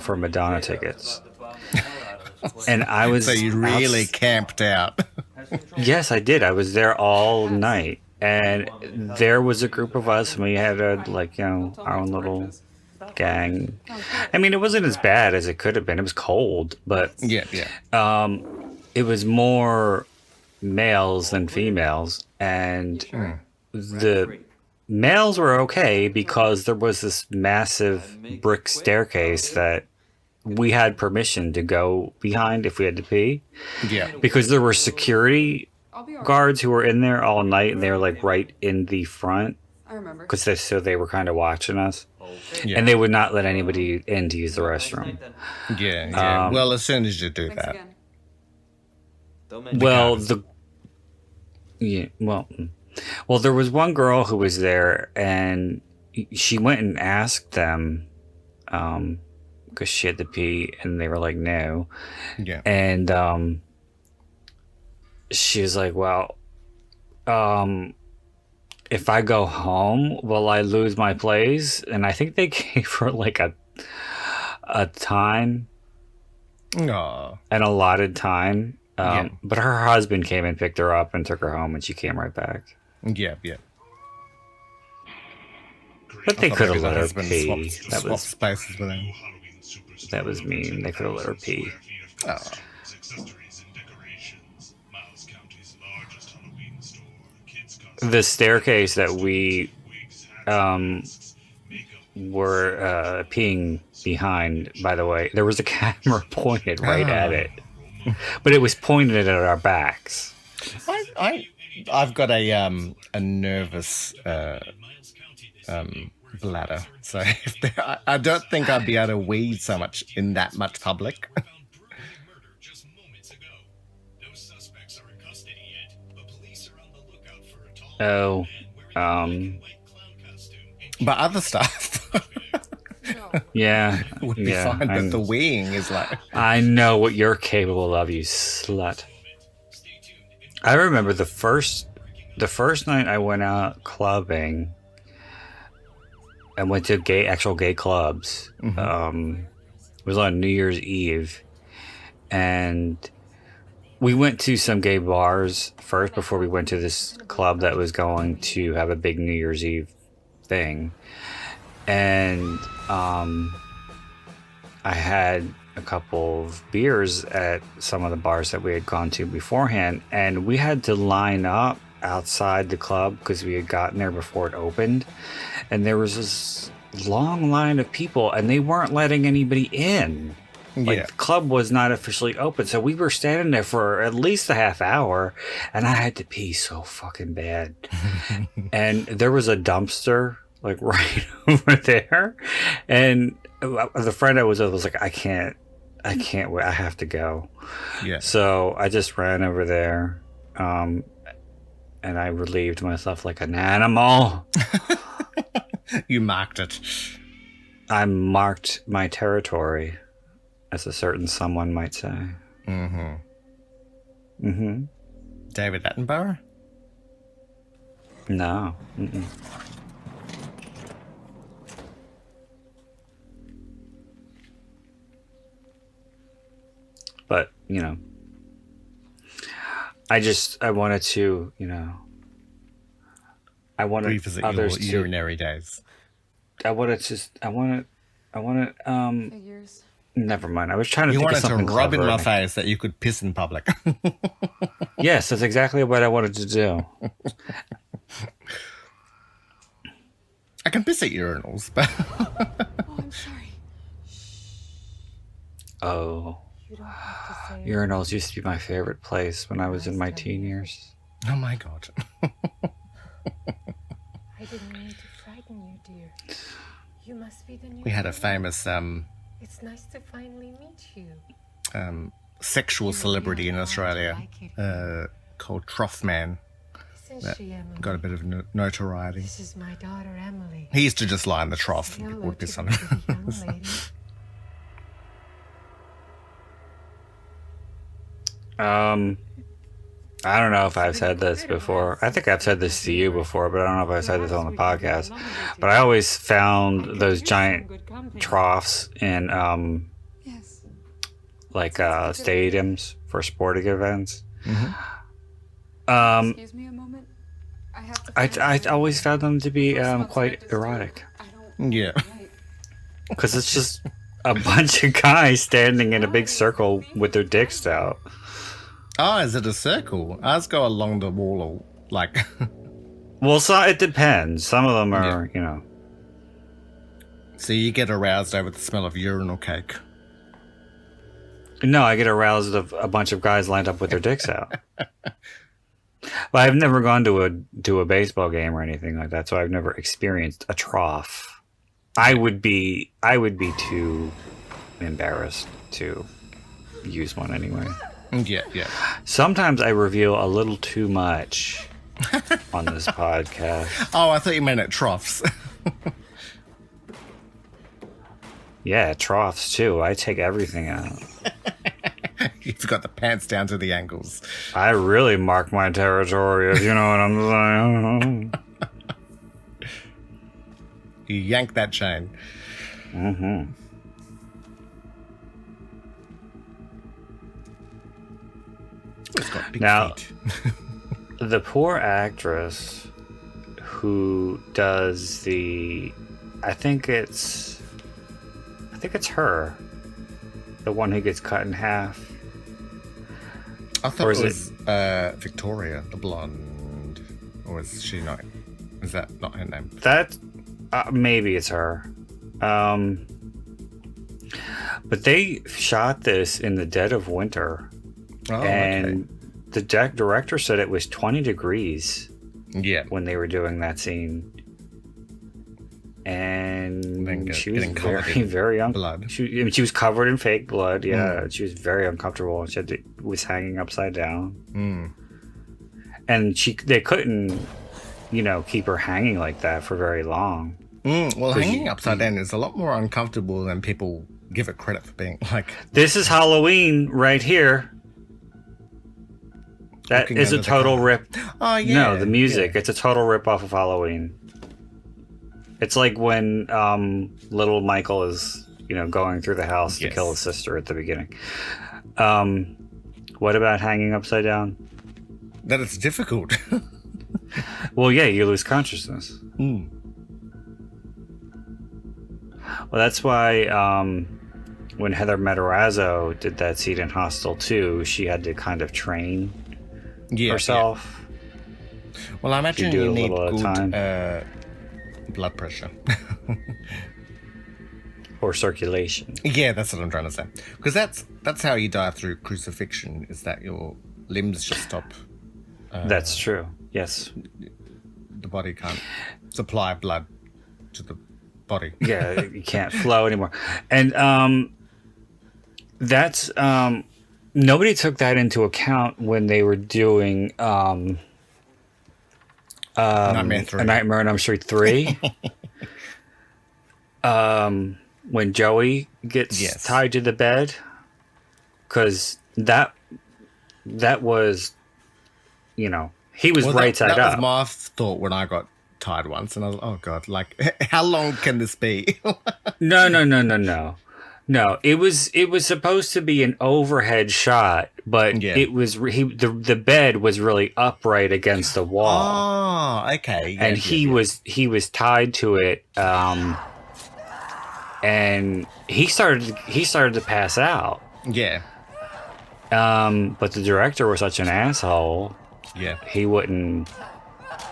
for Madonna tickets. And I was So you really camped out. Yes, I did. I was there all night. And there was a group of us, and we had our own little gang. I mean, it wasn't as bad as it could have been. It was cold, but Yeah, yeah. it was more males than females, and the males were okay because there was this massive brick staircase that we had permission to go behind if we had to pee, Yeah. because there were security I'll be alright. guards who were in there all night, and they were like right in the front I remember. because they were kind of watching us, Yeah. and they would not let anybody in to use the restroom. Yeah, yeah. Um, Well, as soon as you do Thanks that. again. Don't mention Well, guards. the yeah, well, Well, there was one girl who was there, and she went and asked them, because she had to pee, and they were like, no. Yeah. And she was like, well, if I go home, will I lose my place? And I think they gave her like a time, Aw. an allotted time. Yeah. But her husband came and picked her up and took her home, and she came right back. Yeah. But they I thought could have maybe the let her husband pee. swapped spaces with him. That was mean. They could have let her pee. Oh. The staircase that we were peeing behind, by the way, there was a camera pointed right at it. But it was pointed at our backs. I've got a nervous bladder, so I don't think I'd be able to wee so much in that much public. Oh, But other stuff yeah, would be yeah. fine. But the weeing is like, I know what you're capable of, you slut. I remember the first night I went out clubbing. I went to actual gay clubs. It was on New Year's Eve, and we went to some gay bars first before we went to this club that was going to have a big New Year's Eve thing. And I had a couple of beers at some of the bars that we had gone to beforehand, and we had to line up outside the club because we had gotten there before it opened, and there was this long line of people, and they weren't letting anybody in. Like, the club was not officially open, so we were standing there for at least a half hour, and I had to pee so fucking bad. And there was a dumpster like right over there, and the friend I was with was like, I can't wait, I have to go. yeah. So I just ran over there, and I relieved myself like an animal. You marked it. I marked my territory, as a certain someone might say. David Attenborough? No. Mm-mm. But, you know, I wanted to, you know, I wanted Revisit others your to, urinary days. I wanted, Figures. never mind. I was trying to You think of wanted to something rub in clever. my face that you could piss in public. Yes, that's exactly what I wanted to do. I can piss at urinals, but Oh, I'm sorry. Oh, You don't have to say urinals used to be my favorite place when I was in my teen years. oh my god. I didn't mean to frighten you, dear. You must be the new We had a baby. famous It's nice to finally meet you. sexual celebrity in Australia called Trough Man. Isn't she, Emily? Got a bit of notoriety. This is my daughter, Emily. He used to just lie in the trough Say and people hello would to piss the on him. pretty young lady. I don't know if I've said this before. I think I've said this to you before, but I don't know if I've said this on the podcast. But I always found those giant troughs in Yes. like stadiums for sporting events. Excuse me a moment. I have to. I always found them to be quite erotic, I don't. Yeah. Right. because it's just a bunch of guys standing in a big circle with their dicks out. Oh, is it a circle? Ours go along the wall, or like. Well, so it depends. Some of them are, you know. So you get aroused over the smell of urinal cake. No, I get aroused of a bunch of guys lined up with their dicks out. Well, I've never gone to a baseball game or anything like that, so I've never experienced a trough. I would be too embarrassed to use one anyway. Yeah, yeah. Sometimes I reveal a little too much on this podcast. Oh, I thought you meant at troughs. Yeah, troughs too. I take everything out. You've got the pants down to the ankles. I really mark my territory, if you know what I'm saying. You yank that chain. Mm-hmm. It's got big Now- feet. The poor actress who does I think it's her. The one who gets cut in half. I thought Or it is was Victoria, the blonde. Or is she not? Is that not her name? That maybe it's her. But they shot this in the dead of winter, Oh, and the director said it was 20 degrees okay. Yeah. when they were doing that scene. And she was getting covered very, in very blood. She was covered in fake blood. Yeah, she was very uncomfortable. Was hanging upside down, and they couldn't, keep her hanging like that for very long. Well, hanging upside down is a lot more uncomfortable than people give it credit for being. Like, This is Halloween right here. That Looking is a under the total cover. rip. oh yeah, No, the music. yeah. It's a total rip off of Halloween. It's like when little Michael is, going through the house to Yes. kill his sister at the beginning. What about hanging upside down? That it's difficult. Well, yeah, you lose consciousness. Mm. Well, that's why when Heather Matarazzo did that scene in Hostel 2, she had to kind of train Yeah. herself. Yeah. Well, I imagine do you a need little at a time. good blood pressure. Or circulation. Yeah, that's what I'm trying to say. Because that's how you die through crucifixion. Is that your limbs just stop? That's true. Yes. The body can't supply blood to the body. Yeah, you can't flow anymore. And that's nobody took that into account when they were doing Nightmare 3. A Nightmare on Elm Street 3. When Joey gets Yes. tied to the bed, because that was, he was right side that up. was my thought when I got tied once, and I was, oh god, like how long can this be? No, it was supposed to be an overhead shot, but Yeah. it was the bed was really upright against the wall, Oh, okay. Yeah, and yeah, he was tied to it, and he started to pass out. yeah, But the director was such an asshole. yeah. He wouldn't.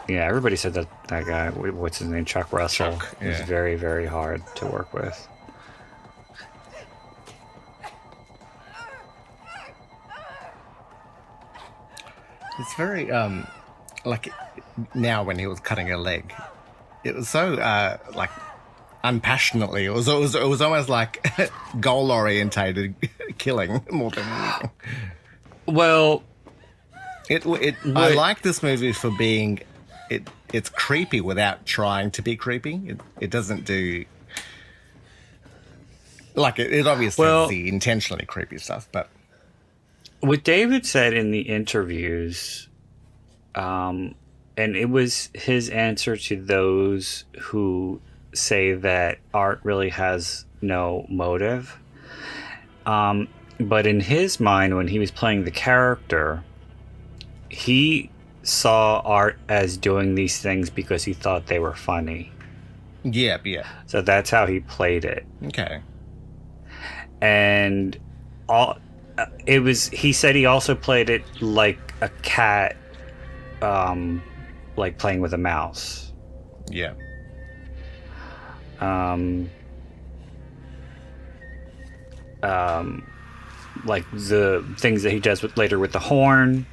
Yeah, everybody said that guy, what's his name, Chuck Russell, Chuck, was yeah. very, very hard to work with. It's very like now when he was cutting her leg, it was so like unpassionately. It was almost like goal orientated killing more than anything. Well, I like this movie for being it's creepy without trying to be creepy. It doesn't do like it obviously has the intentionally creepy stuff, but what David said in the interviews, and it was his answer to those who say that art really has no motive. But in his mind, when he was playing the character, he saw art as doing these things because he thought they were funny. yeah. So that's how he played it. Okay. And he said he also played it like a cat, like playing with a mouse. Yeah. Like the things that he does later with the horn,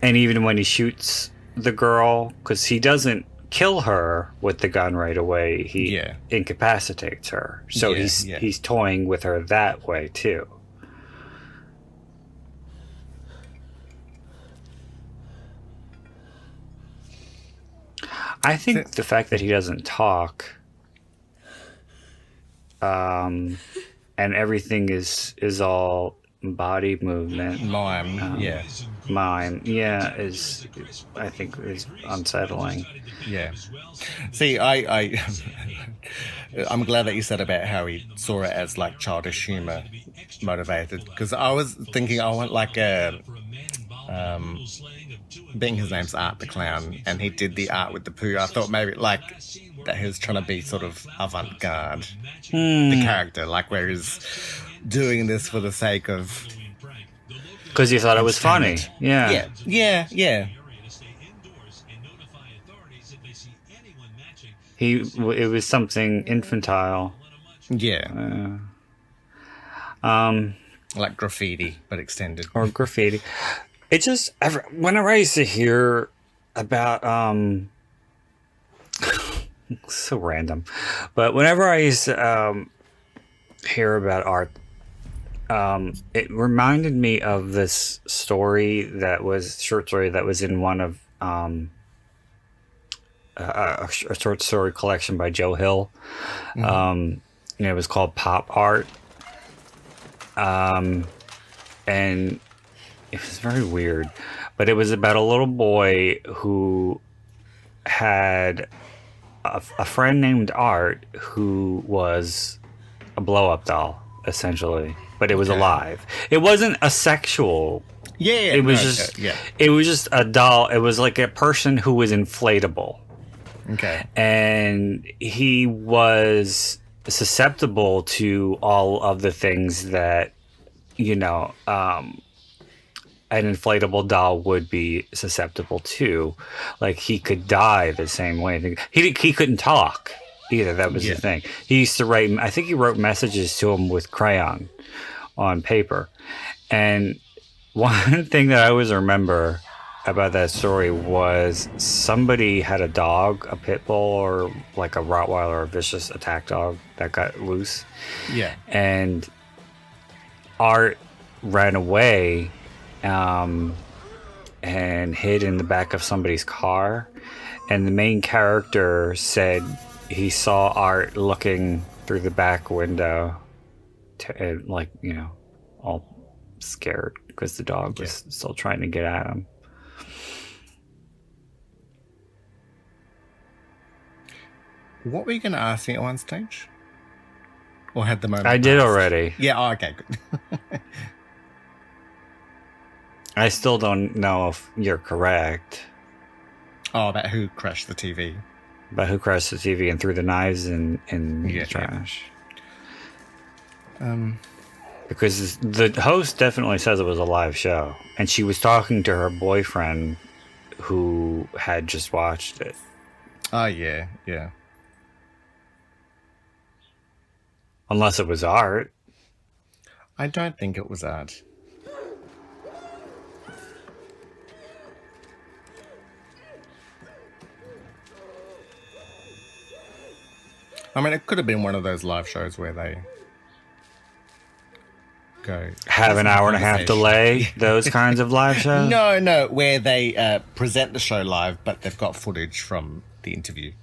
and even when he shoots the girl, because he doesn't kill her with the gun right away, he incapacitates her. So he's toying with her that way too. I think the fact that he doesn't talk, and everything is all body movement, Mime, yeah. mime, yeah, I think is unsettling. Yeah. See, I I'm glad that you said about how he saw it as like childish humor motivated, because I was thinking I want like a being his name's Art the Clown, and he did the art with the poo. I thought maybe like that he was trying to be sort of avant-garde, the character, like where he's doing this for the sake of, Because you thought it was funny. Yeah. Yeah. It was something infantile. Yeah. Like graffiti, but extended. Or graffiti. It just, whenever I used to hear about, so random, but whenever I used to hear about art, it reminded me of this short story that was in one of a short story collection by Joe Hill. It was called Pop Art. And it was very weird, but it was about a little boy who had a friend named Art who was a blow-up doll, essentially, but it was alive. It wasn't a sexual. It was It was just a doll. It was like a person who was inflatable. Okay. And he was susceptible to all of the things that, an inflatable doll would be susceptible to. Like, he could die the same way. He couldn't talk either. That was the thing. He used to write, I think he wrote messages to him with crayon on paper. And one thing that I always remember about that story was somebody had a dog, a pit bull, or like a Rottweiler, or a vicious attack dog that got loose. Yeah. And Art ran away and hid in the back of somebody's car. And the main character said he saw Art looking through the back window, all scared because the dog was still trying to get at him. What were you going to ask me at one stage? Or had the moment I did passed? already. Yeah, okay, good. I still don't know if you're correct. Oh, about who crashed the TV. About who crashed the TV and threw the knives in the trash. Because the host definitely says it was a live show. And she was talking to her boyfriend who had just watched it. Oh, yeah. Unless it was Art. I don't think it was Art. I mean, it could have been one of those live shows where they go... Have an hour and a half delay, those kinds of live shows? No, where they present the show live, but they've got footage from the interview.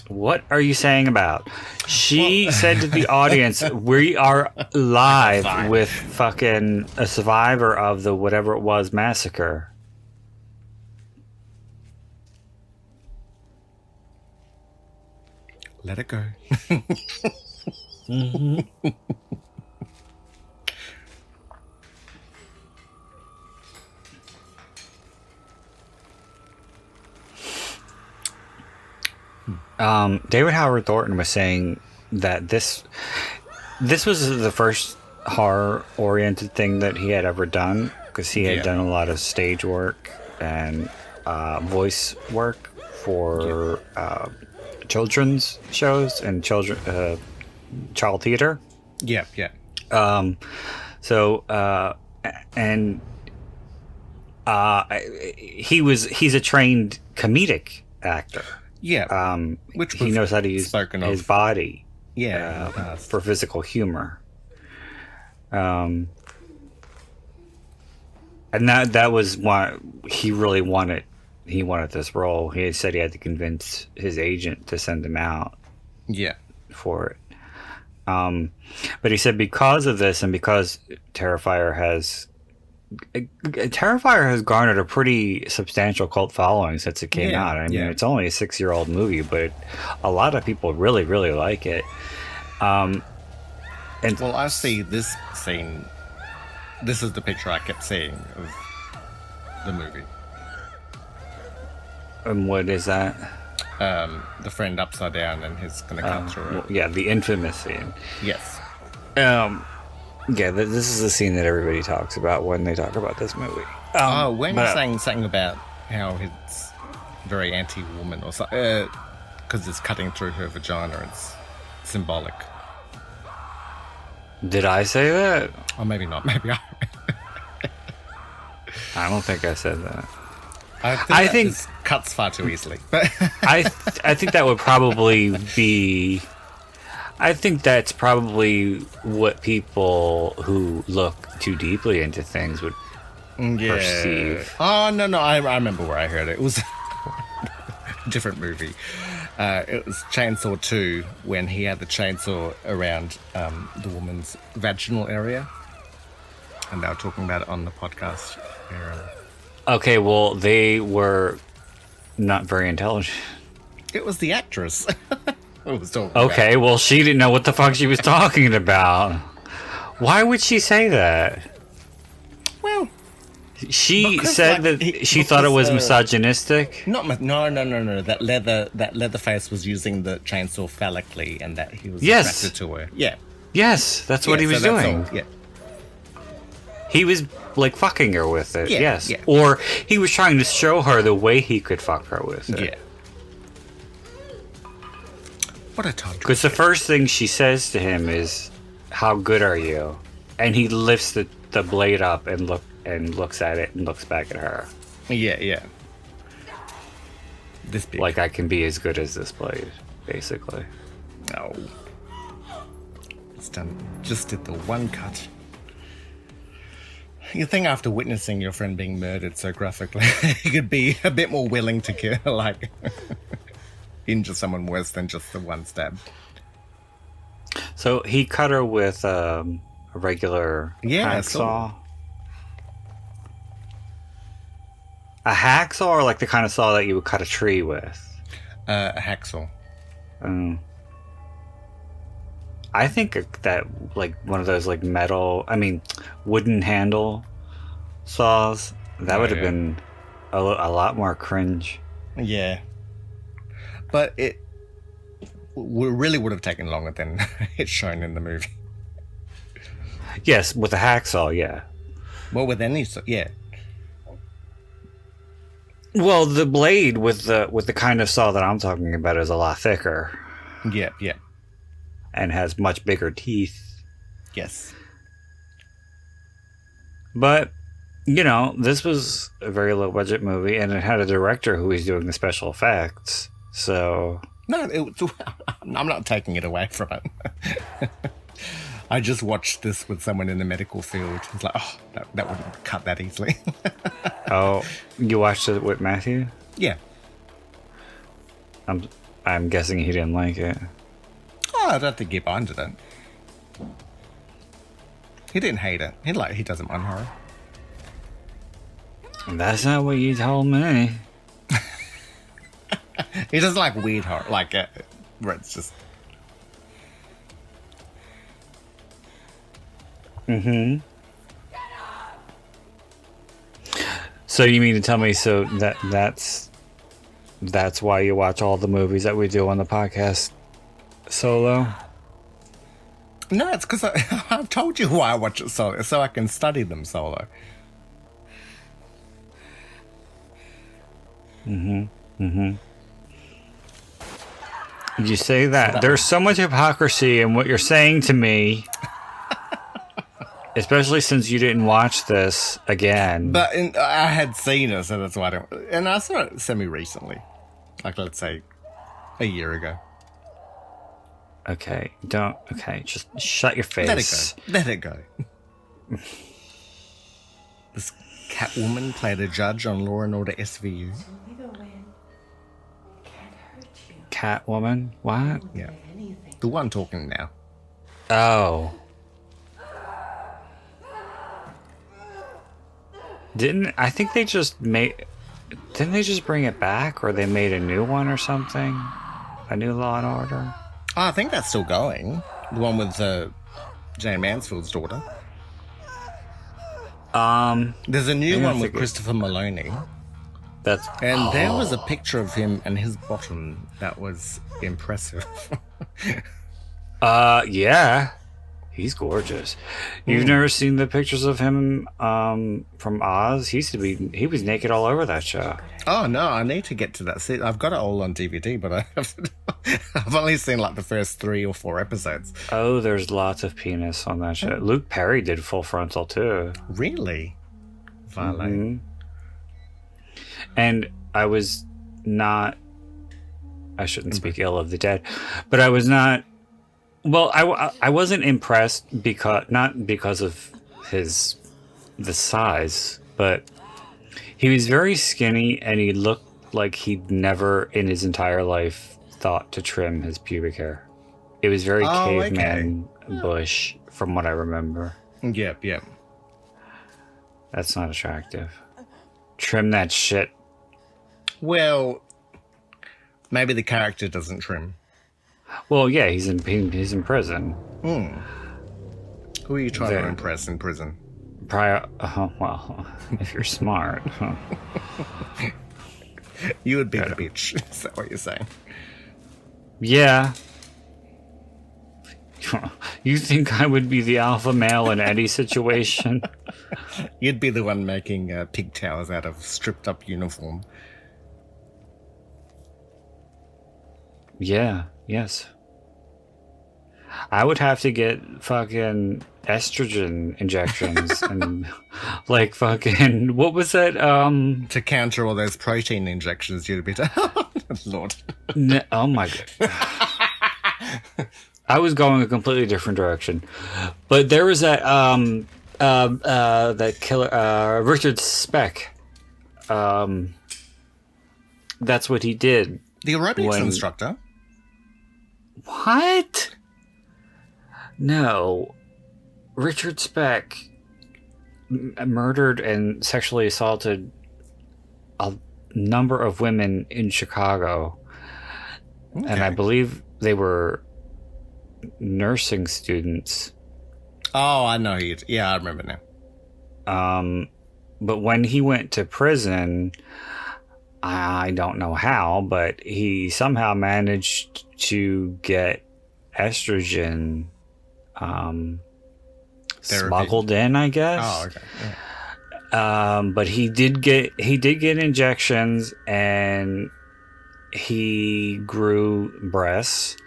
What are you saying about? She said to the audience, we are live with fucking a survivor of the whatever it was massacre. Let it go. David Howard Thornton was saying that this was the first horror-oriented thing that he had ever done, because he had done a lot of stage work and voice work for children's shows and child theater. Yeah. He's a trained comedic actor. Yeah. Which he knows how to use his body. For physical humor. And that was why he really wanted. He wanted this role. He said he had to convince his agent to send him out Yeah. for it. But he said because of this and because Terrifier has garnered a pretty substantial cult following since it came out. I mean, it's only a 6-year-old movie, but a lot of people really, really like it. And Well, I see this scene. This is the picture I kept seeing of the movie. and what is that? The friend upside down and he's going to cut through Well, it. yeah, the infamous scene. Yes. Yeah, this is the scene that everybody talks about when they talk about this movie. When you're saying something about how it's very anti-woman or something, because it's cutting through her vagina, it's symbolic. Did I say that? Or maybe not. Maybe I don't think I said that. I think this cuts far too easily. But I think that would probably be. I think that's probably what people who look too deeply into things would perceive. Oh no! I remember where I heard it. It was a different movie. It was Chainsaw 2 when he had the chainsaw around the woman's vaginal area, and they were talking about it on the podcast. Okay, well, they were not very intelligent. It was the actress. Who was talking Okay, well, she didn't know what the fuck she was talking about. Why would she say that? Well, She because, said like, that she thought it was misogynistic. no. That Leatherface was using the chainsaw phallically, and that he was Yes. attracted to her. Yeah, Yes, that's what he was so that's doing. all. Yeah, He was like fucking her with it. Yeah, Yes, yeah. or he was trying to show her the way he could fuck her with it. yeah. What a time. Because the first thing she says to him is, "How good are you?" And he lifts the blade up and looks at it and looks back at her. Yeah. This big. Like, I can be as good as this blade, basically. No. It's done. Just did the one cut. You think after witnessing your friend being murdered so graphically, you could be a bit more willing to kill, like, injure someone worse than just the one stab. So he cut her with a regular Yeah, I saw. hacksaw. A hacksaw, or like the kind of saw that you would cut a tree with? A hacksaw. I think that like one of those like wooden handle saws, that would have been a lot more cringe. Yeah. But it really would have taken longer than it's shown in the movie. Yes, with a hacksaw, yeah. Well, with any yeah. Well, the blade with the kind of saw that I'm talking about is a lot thicker Yeah. and has much bigger teeth. Yes. But, you know, this was a very low budget movie, and it had a director who was doing the special effects. So No, I'm not taking it away from it. I just watched this with someone in the medical field. It's like, oh, that wouldn't cut that easily. oh, you watched it with Matthew? Yeah. I'm guessing he didn't like it. Oh, I don't think he minded it. He didn't hate it. He doesn't mind horror. That's not what you told me. He doesn't like weird horror, like where it's just. So you mean to tell me that's why you watch all the movies that we do on the podcast solo? No, it's because I've told you why I watch it solo, so I can study them solo. You say that. There's so much hypocrisy in what you're saying to me. Especially since you didn't watch this again. But I had seen it, so that's why I don't. And I saw it semi-recently. Like, let's say, a year ago. Okay, just shut your face. Let it go. Catwoman played a judge on Law and Order SVU. Catwoman? What? Yeah. The one talking now. Oh. I think they just didn't they just bring it back, or they made a new one or something? A new Law and Order? Oh, I think that's still going. The one with Jane Mansfield's daughter. There's a new one with Christopher Maloney. And there was a picture of him and his bottom that was impressive. Yeah. He's gorgeous. You've never seen the pictures of him from Oz? He was naked all over that show. Oh no, I need to get to that. See, I've got it all on DVD, but I've only seen like the first 3 or 4 episodes. Oh, there's lots of penis on that show. Luke Perry did Full Frontal too. Really? Violent. Mm-hmm. And I was not... I shouldn't speak ill of the dead, but I was not... Well, I wasn't impressed not because of the size, but he was very skinny and he looked like he'd never in his entire life thought to trim his pubic hair. It was very caveman bush from what I remember. Yep. That's not attractive. Trim that shit. Well, maybe the character doesn't trim. Well, yeah, he's in prison. Who are you trying to impress in prison? Well, if you're smart. You would be the bitch. Is that what you're saying? Yeah. You think I would be the alpha male in any situation? You'd be the one making pigtails out of stripped up uniform. Yeah, yes. I would have to get fucking estrogen injections and like fucking what was that? To counter all those protein injections you'd be Lord. Oh my god. I was going a completely different direction. But there was that that killer Richard Speck. That's what he did. The aerobics instructor. What? No. Richard Speck murdered and sexually assaulted a number of women in Chicago. Okay. And I believe they were nursing students. Oh, I know. Yeah, I remember now. But when he went to prison, I don't know how, but he somehow managed to get estrogen smuggled in, I guess. Oh, okay. Yeah. But he did get injections, and he grew breasts,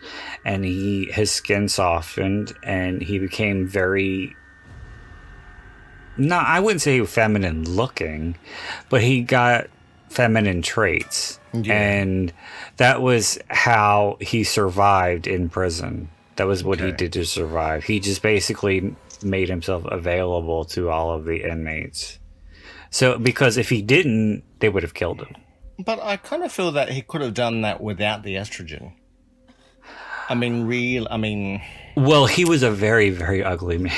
and his skin softened, and he became very... No, I wouldn't say feminine looking, but he got feminine traits. Yeah. And that was how he survived in prison. That was what he did to survive. He just basically made himself available to all of the inmates. So, because if he didn't, they would have killed him. But I kind of feel that he could have done that without the estrogen. Well, he was a very, very ugly man.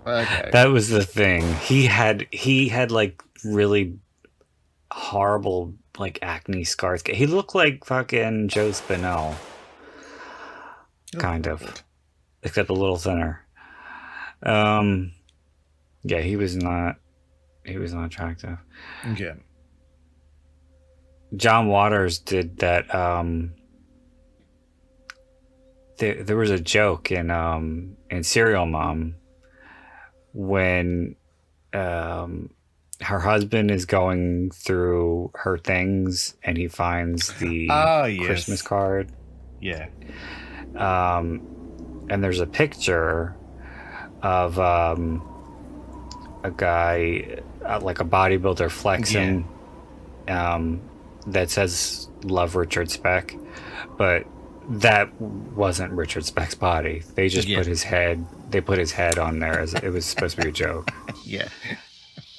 Okay. That was the thing. He had like really horrible like acne scars. He looked like fucking Joe Spinell. Kind of. Except a little thinner. Yeah, he was not attractive. Okay. John Waters did that. There was a joke in Serial Mom when her husband is going through her things and he finds the Christmas card. Yeah. And there's a picture of a guy like a bodybuilder flexing that says "Love Richard Speck," but that wasn't Richard Speck's body. They just put his head. They put his head on there as it was supposed to be a joke. Yeah.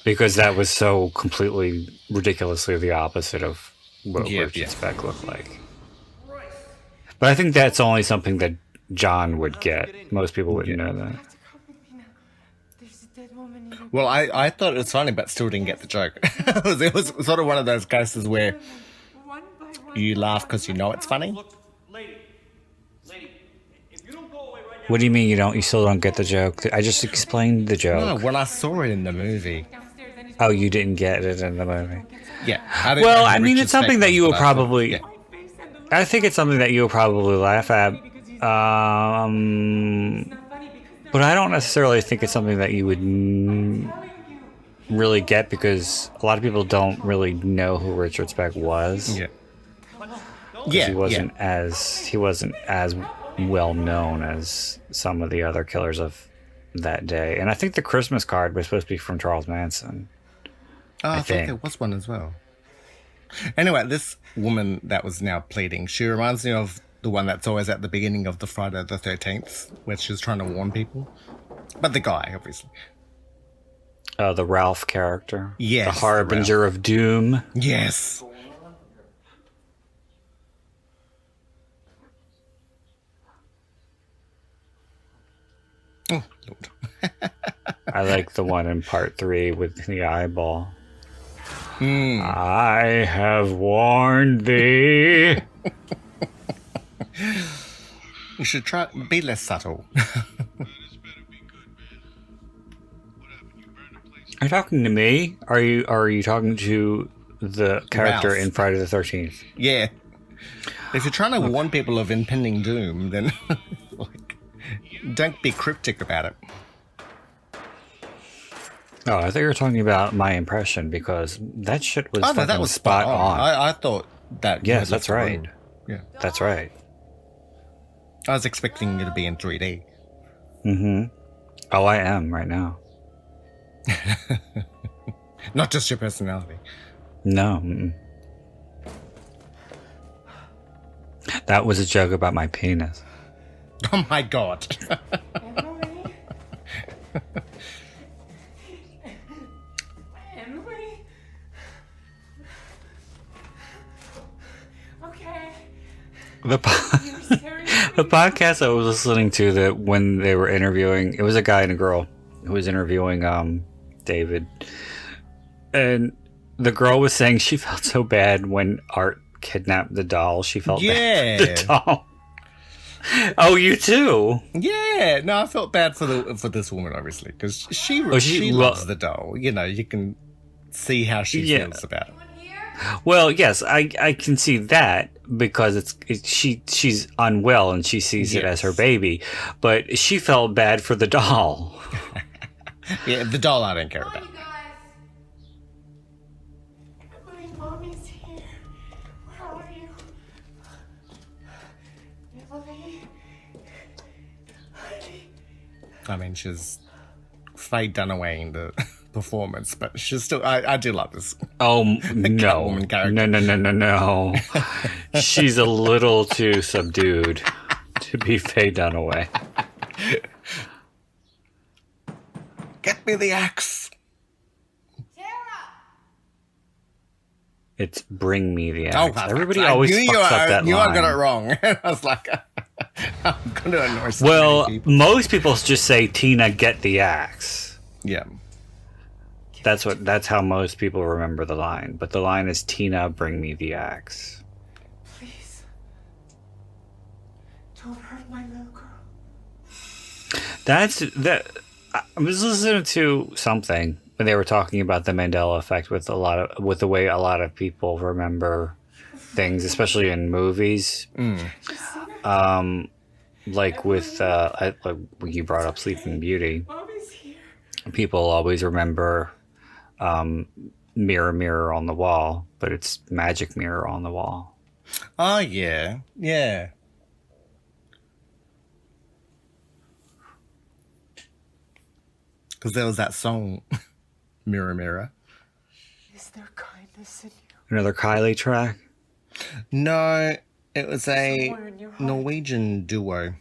because that was so completely ridiculously the opposite of what Yeah, Richard yeah. Speck looked like. But I think that's only something that John would get. Most people wouldn't know that. Well, I thought it was funny, but still didn't get the joke. It was sort of one of those cases where you laugh because you know it's funny. Look, lady, if you don't go away right now. What do you mean you still don't get the joke? I just explained the joke. No, when I saw it in the movie. Oh, you didn't get it in the movie. Yeah. I didn't Well, know who I mean, Richard it's something Speck that was, you will but I thought- probably. yeah. I think it's something that you'll probably laugh at. But I don't necessarily think it's something that you would really get because a lot of people don't really know who Richard Speck was. Yeah. 'Cause Yeah. he wasn't as well known as some of the other killers of that day. And I think the Christmas card was supposed to be from Charles Manson. Oh, I think. thought there was one as well. Anyway, this woman that was now pleading, she reminds me of the one that's always at the beginning of the Friday the 13th, where she's trying to warn people. But the guy, obviously. The Ralph character. Yes, The Harbinger of Doom. Yes. Oh, Lord. I like the one in part 3 with the eyeball. I have warned thee. You should try be less subtle. Are you talking to me? Are you talking to the character Ralph. in Friday the 13th? Yeah. If you're trying to warn people of impending doom, then don't be cryptic about it. Oh, I thought you were talking about my impression because that shit was Oh, no, that fucking was spot on. I thought that. Yes, was that's the right. room. Yeah. That's right. I was expecting it to be in 3D. Oh, I am right now. Not just your personality. No. Mm-mm. That was a joke about my penis. Oh my god. Emily? Okay. The podcast I was listening to that when they were interviewing, it was a guy and a girl who was interviewing David, and the girl was saying she felt so bad when Art kidnapped the doll. She felt bad for the doll. Oh, you too? Yeah. No, I felt bad for this woman, obviously, because she loves the doll. You know, you can see how she feels about it. Well, yes, I can see that because she's unwell and she sees it as her baby, but she felt bad for the doll. Yeah, the doll I don't care about. Emily, Mommy's here. Where are you? Emily? Honey? I mean, she's Faye Dunaway in the performance, but she's still. I do love this. Oh no! Catwoman character. No! She's a little too subdued to be Faye Dunaway. Get me the axe. It's bring me the axe. Oh, Everybody I always knew fucks up that knew line. I got it wrong. I was like, I'm going to annoy so Well, many people. most people just say, Tina, get the axe. Yeah. That's how most people remember the line. But the line is, Tina, bring me the axe. Please. Don't hurt my little girl. I was listening to something when they were talking about the Mandela effect with the way a lot of people remember things, especially in movies. Like with like you brought up Sleeping Beauty. Mommy's here. People always remember mirror, mirror on the wall, but it's magic mirror on the wall. Oh, yeah. Yeah. Because there was that song, Mirror, Mirror. Is there kindness in you? Another Kylie track? No, it was a Somewhere in your heart. Norwegian duo.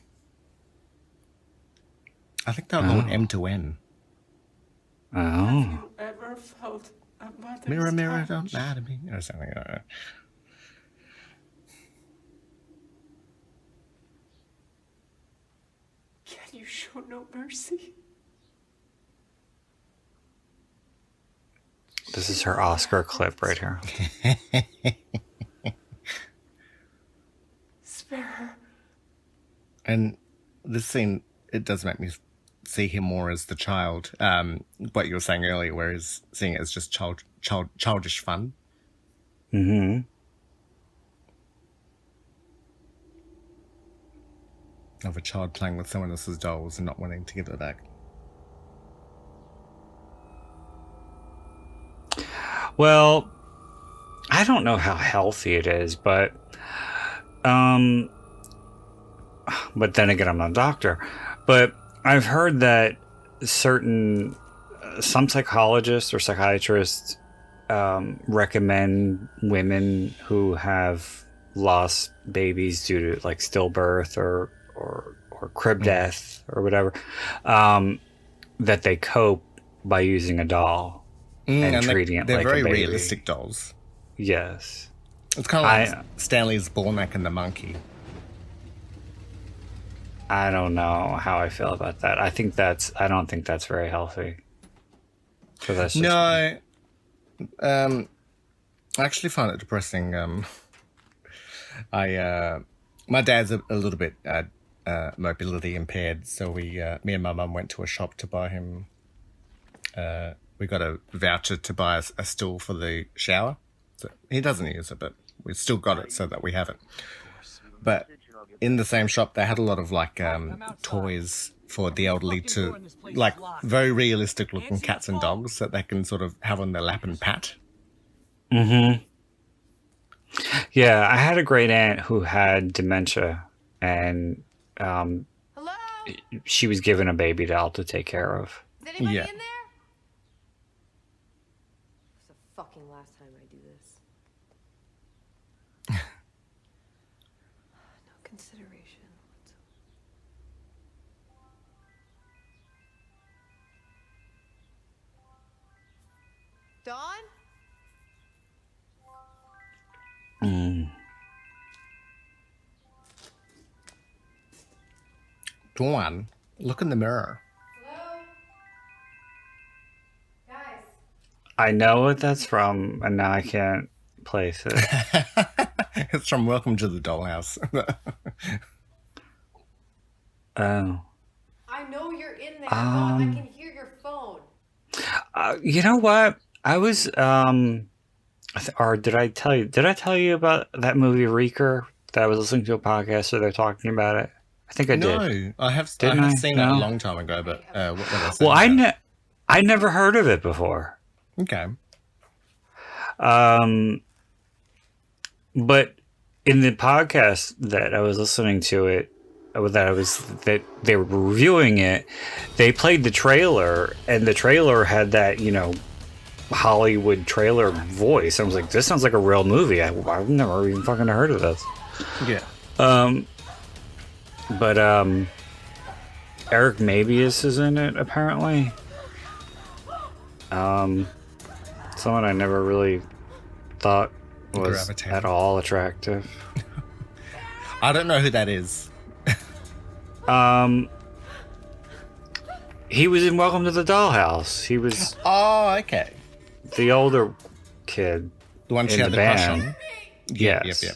I think they were called M2N. Oh. Ever never felt a mother's Mirror, mirror, touch. don't lie to me. Or something like that. Can you show no mercy? This is her Oscar clip right here. Spare her. And this scene, it does make me see him more as the child. What you were saying earlier, where he's seeing it as just childish fun. Mm-hmm. Of a child playing with someone else's dolls and not wanting to give it back. Well, I don't know how healthy it is, but then again, I'm not a doctor. But I've heard that some psychologists or psychiatrists recommend women who have lost babies due to like stillbirth or crib death or whatever, that they cope by using a doll. And treating it they're like very a baby. realistic dolls. Yes. It's kind of like Stanley's Bornak and the monkey. I don't know how I feel about that. I don't think that's very healthy. So that's just No. I actually find it depressing. My dad's a little bit mobility impaired, so me and my mum went to a shop to buy him. We got a voucher to buy a stool for the shower. So he doesn't use it, but we've still got it so that we have it. But in the same shop, they had a lot of like toys for the elderly to, like very realistic looking cats and dogs that they can sort of have on their lap and pat. Mm-hmm. Yeah, I had a great aunt who had dementia, and Hello? she was given a baby doll to take care of. Is anybody Yeah. in there? It's the fucking last time I do this. No consideration. Dawn? Dawn, look in the mirror. Hello? Guys. I know what that's from, and now I can't place it. It's from Welcome to the Dollhouse. Oh. I know you're in there, Dawn. I can hear your phone. You know what? I was or did I tell you about that movie Reeker that I was listening to a podcast where they're talking about it? I think I did. No, I have Didn't I? seen it No. a long time ago, but what I say Well, about it? I never heard of it before. Okay. But in the podcast that I was listening to it, that they were reviewing it, they played the trailer, and the trailer had that, Hollywood trailer voice. I was like, this sounds like a real movie. I've never even fucking heard of this. Yeah. But Eric Mabius is in it, apparently. Someone I never really thought was Gravitated. at all attractive. I don't know who that is. He was in Welcome to the Dollhouse. He was Oh, okay. the older kid The one she in had the the crush band. on. Yes. Yep.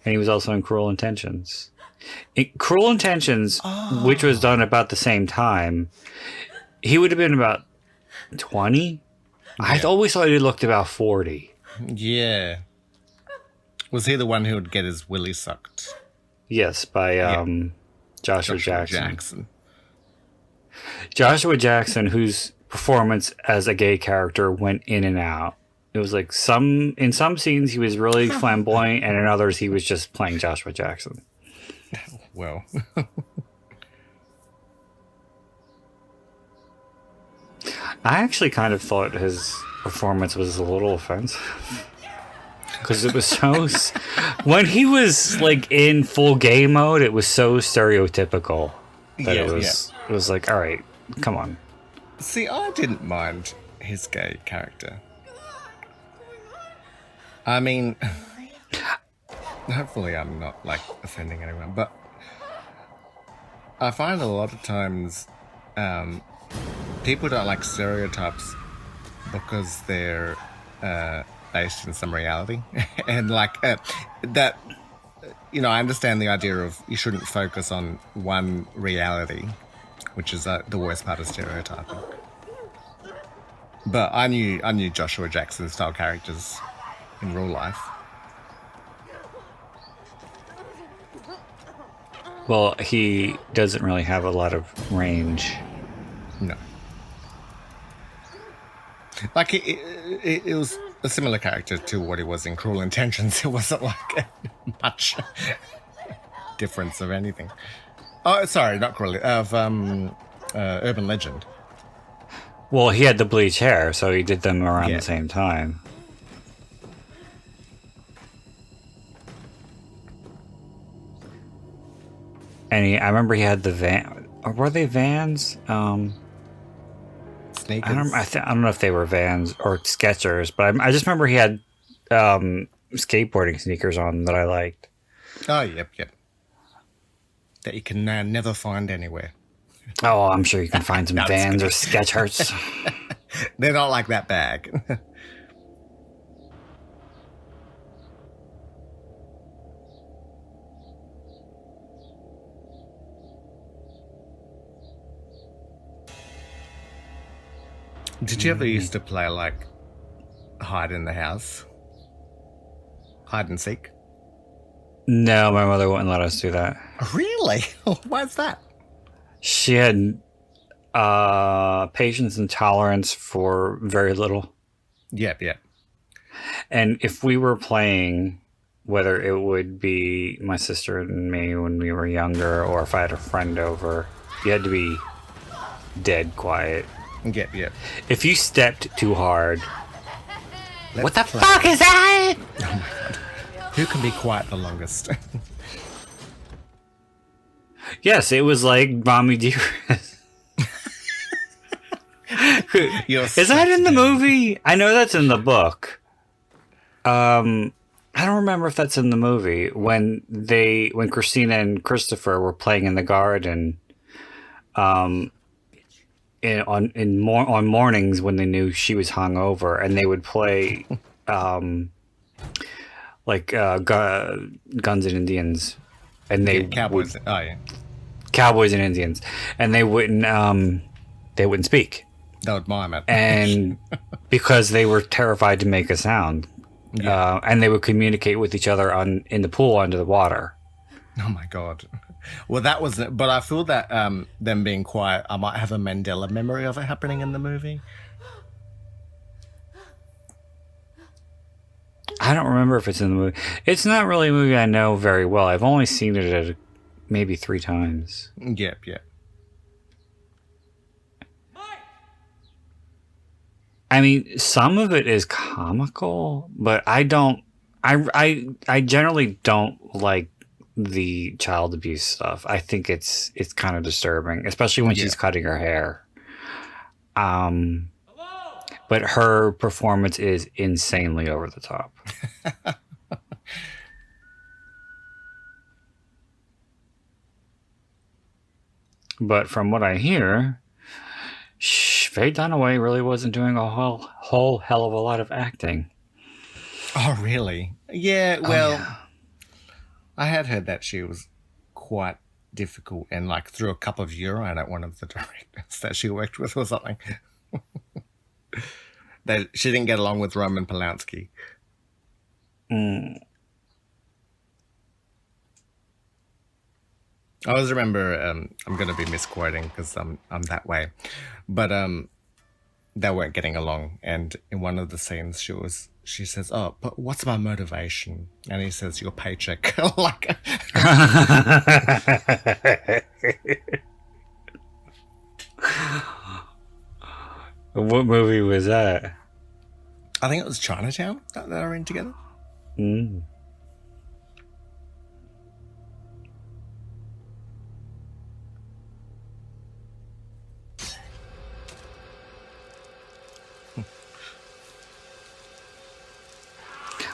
And he was also in Cruel Intentions. Cruel Intentions, which was done about the same time, he would have been about 20. I always thought he looked about 40. Yeah. Was he the one who would get his willy sucked? Yes, by Joshua Jackson. Jackson. Joshua Jackson, whose performance as a gay character went in and out. It was like in some scenes he was really flamboyant, and in others he was just playing Joshua Jackson. Well. I actually kind of thought his performance was a little offensive. Because it was so... when he was like in full gay mode, it was so stereotypical that Yeah, it was like, all right, come on. See, I didn't mind. his gay character. I mean, hopefully I'm not like offending anyone, but I find a lot of times people don't like stereotypes because they're based in some reality. And like that, you know, I understand the idea of you shouldn't focus on one reality, which is the worst part of stereotyping. But I knew Joshua Jackson style characters in real life. Well, he doesn't really have a lot of range. No. Like, it was a similar character to what he was in Cruel Intentions. It wasn't like much difference of anything. Oh, sorry, not Cruel, of Urban Legend. Well, he had the bleach hair, so he did them around Yeah. the same time. And I remember he had the van. Or were they vans? Sneakers. I don't know if they were vans or Skechers, but I just remember he had skateboarding sneakers on that I liked. Oh, yep. That you can never find anywhere. Oh, I'm sure you can find some No, I'm Vans or Skechers. They're not like that bag. Did you ever used to play like hide in the house? Hide and seek? No, my mother wouldn't let us do that. Really? Why's that? She had patience and tolerance for very little. Yep. And if we were playing, whether it would be my sister and me when we were younger, or if I had a friend over, you had to be dead quiet. Yep. If you stepped too hard, what the play. fuck is that? Oh my god. Who can be quiet the longest? Yes, it was like Mommy Dearest. Is that in the movie? I know that's in the book. I don't remember if that's in the movie when Christina and Christopher were playing in the garden. On mornings when they knew she was hungover, and they would play Guns and Indians, and they Cowboys. Cowboys and Indians, and they wouldn't speak. They would mime it. And because they were terrified to make a sound. Yeah. And they would communicate with each other in the pool under the water. Oh my god. Well, that was it. But I feel that them being quiet, I might have a Mandela memory of it happening in the movie. I don't remember if it's in the movie. It's not really a movie I know very well. I've only seen it maybe 3 times. Yep. I mean, some of it is comical, but I generally don't like the child abuse stuff. I think it's kind of disturbing, especially when she's cutting her hair. But her performance is insanely over the top. But from what I hear, Faye Dunaway really wasn't doing a whole hell of a lot of acting. Oh, really? Yeah, well, I had heard that she was quite difficult and like threw a cup of urine at one of the directors that she worked with or something. That she didn't get along with Roman Polanski. I always remember, I'm going to be misquoting because I'm that way, but they weren't getting along. And in one of the scenes, she says, "Oh, but what's my motivation?" And he says, "Your paycheck." Like, What movie was that? I think it was Chinatown that they were in together.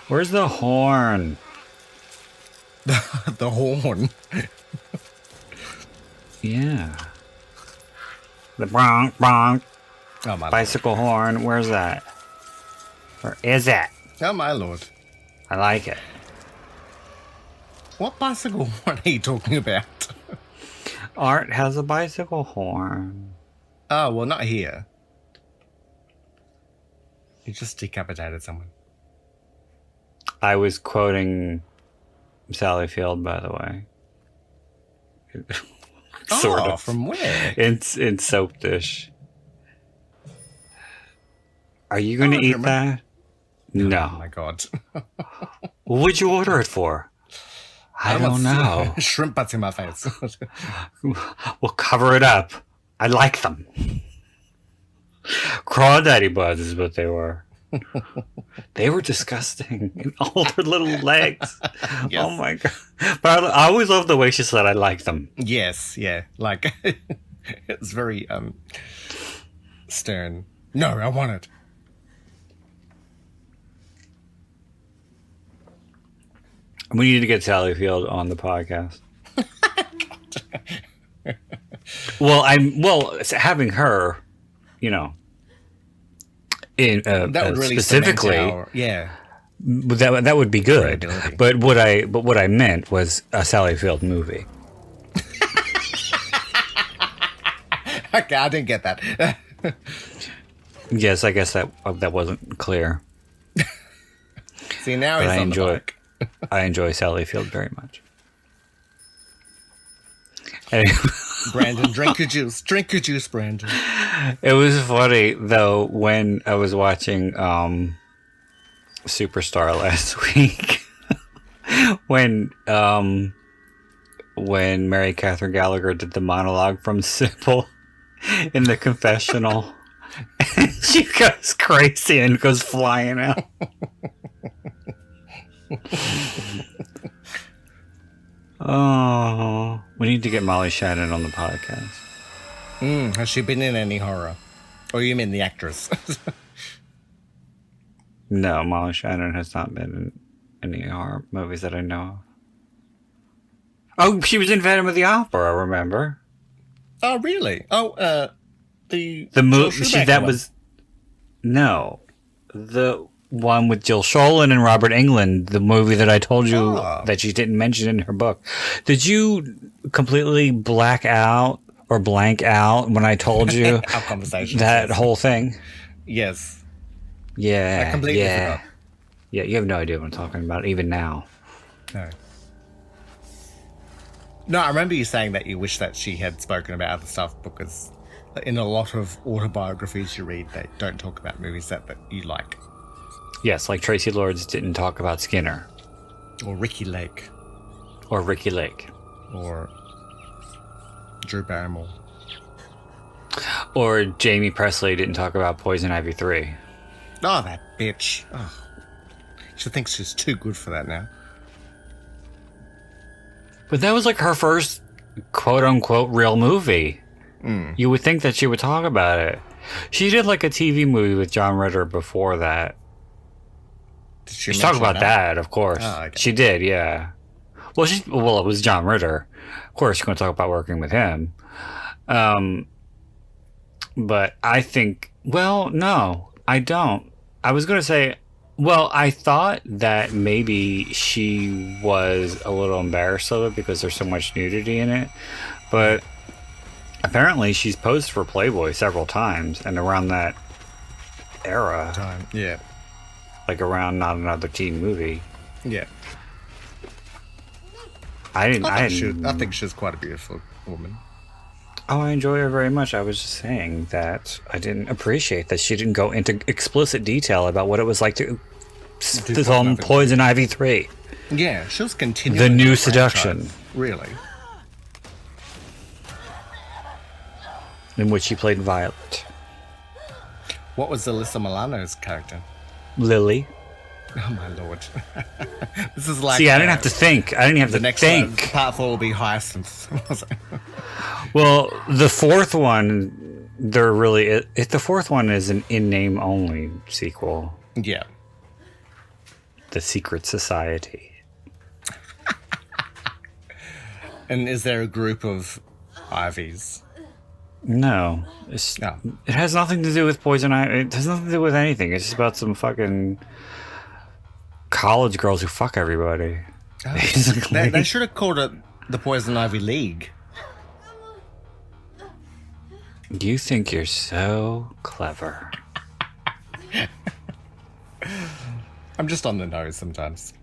Where's the horn? The horn. Yeah. The bronk bronk. Oh my Bicycle horn. Where's that? Where is it? lord. Oh my lord. I like it. What bicycle horn are you talking about? Art has a bicycle horn. Oh, well, not here. You just decapitated someone. I was quoting Sally Field, by the way. Sort of. From where? It's in Soap Dish. Are you going to eat that? No. Oh my god. What'd you order it for? I don't know. Shrimp butts in my face. We'll cover it up. I like them. Crawdaddy buds is what they were. They were disgusting. And all their little legs. Yes. Oh my god. But I always loved the way she said I like them. Yes, yeah. Like, it's very stern. No, I want it. We need to get Sally Field on the podcast. Well, having her, you know, in That would really specifically, yeah. that would be good. Credibility. But what I meant was a Sally Field movie. Okay, I didn't get that. Yes, I guess that wasn't clear. See, now But he's I on the enjoy bike. I enjoy Sally Field very much. Anyway, Brandon, drink your juice. Drink your juice, Brandon. it was funny though when I was watching Superstar last week when Mary Catherine Gallagher did the monologue from Sybil in the confessional. She goes crazy and goes flying out. Oh, we need to get Molly Shannon on the podcast. Has she been in any horror? Or you mean the actress? No, Molly Shannon has not been in any horror movies that I know of. Oh, she was in Phantom of the Opera, remember? Oh, really? Oh, the movie that one. was the one with Jill Schoelen and Robert Englund, the movie that I told you that she didn't mention in her book. Did you completely black out or blank out when I told you Our conversation. that whole thing? Yes. Yeah. I completely forgot. Yeah, you have no idea what I'm talking about, even now. No. No, I remember you saying that you wish that she had spoken about other stuff because in a lot of autobiographies you read, they don't talk about movies that you like. Yes, like Tracy Lords didn't talk about Skinner. Or Ricky Lake. Or Ricky Lake. Or Drew Barrymore. Or Jamie Presley didn't talk about Poison Ivy 3. Oh, that bitch. Oh. She thinks she's too good for that now. But that was like her first quote-unquote real movie. You would think that she would talk about it. She did like a TV movie with John Ritter before that. Did she She talked mention about that, of course. Oh, okay. She did, yeah. Well, it was John Ritter. Of course, she's going to talk about working with him. But I think, well, no, I don't. I was going to say, well, I thought that maybe she was a little embarrassed of it because there's so much nudity in it. But apparently she's posed for Playboy several times, and around that era, Time. Yeah. like around Not Another Teen Movie, Yeah. I I think she's quite a beautiful woman. Oh, I enjoy her very much. I was just saying that I didn't appreciate that she didn't go into explicit detail about what it was like to film Poison Ivy 3. Yeah, she was continuing The new franchise, seduction. Really. In which she played Violet. What was Alyssa Milano's character? Lily. Oh my lord. This is like See, I didn't have to think. I didn't have the to next think. part 4 will be Hyacinth. Well, the fourth one, the fourth one is an in-name only sequel. Yeah. the secret society. And is there a group of Ivies? No, No. it has nothing to do with poison ivy. It has nothing to do with anything. It's just about some fucking college girls who fuck everybody. Basically. They should have called it the Poison Ivy League. You think you're so clever. I'm just on the nose sometimes.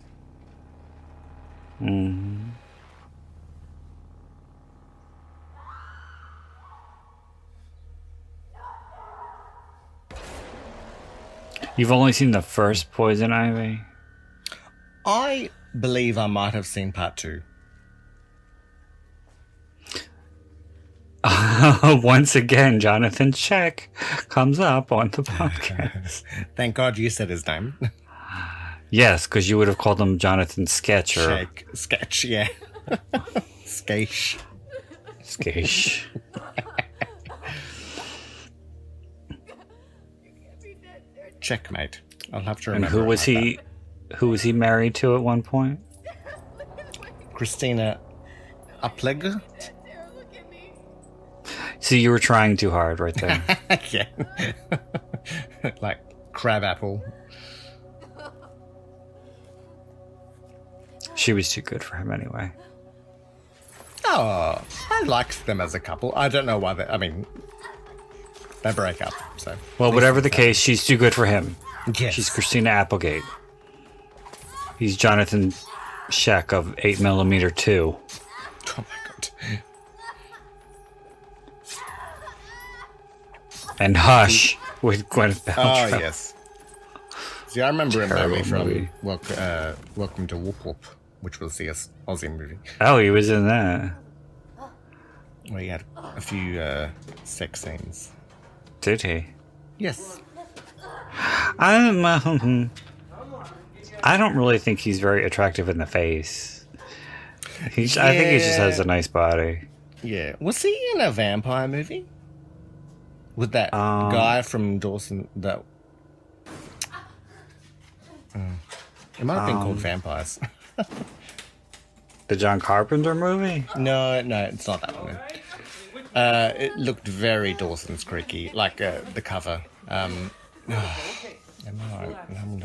You've only seen the first Poison Ivy? I believe I might have seen part 2. Once again, Jonathan Check comes up on the podcast. Thank God you said his name. Yes, because you would have called him Jonathan Sketch or Sketch, yeah. Sketch. Sketch. Checkmate. I'll have to And remember. who was he? Who was he married to at one point? Christina Upleg? See, you were trying too hard right there. Yeah. Like crabapple. She was too good for him anyway. Oh, I liked them as a couple. I don't know why they, I mean, they break up, so. Well, whatever the case, she's too good for him. Yes. She's Christina Applegate. He's Jonathan Sheck of 8mm 2. Oh my God. And Hush with Gwyneth Paltrow. Oh, yes. See, I remember a Terrible movie from movie. Welcome to Whoop Whoop, which was the Aussie movie, Oh, he was in that. where he had a few sex scenes. Did he? Yes. I don't really think he's very attractive in the face. I think he just has a nice body. Yeah. Was he in a vampire movie? With that guy from Dawson, that... It might have been called Vampires. The John Carpenter movie? No, it's not that one. It looked very Dawson's Creeky, like the cover. I'm not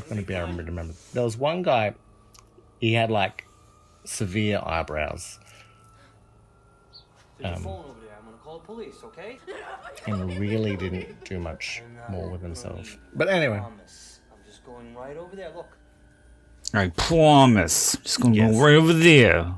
going to be able to remember. There was one guy, he had like severe eyebrows. There's a phone over there. I'm gonna call the police, okay? And really didn't do much more with himself. But anyway. Promise. I'm just going right over there. Look. I promise. Just gonna Yes. go right over there.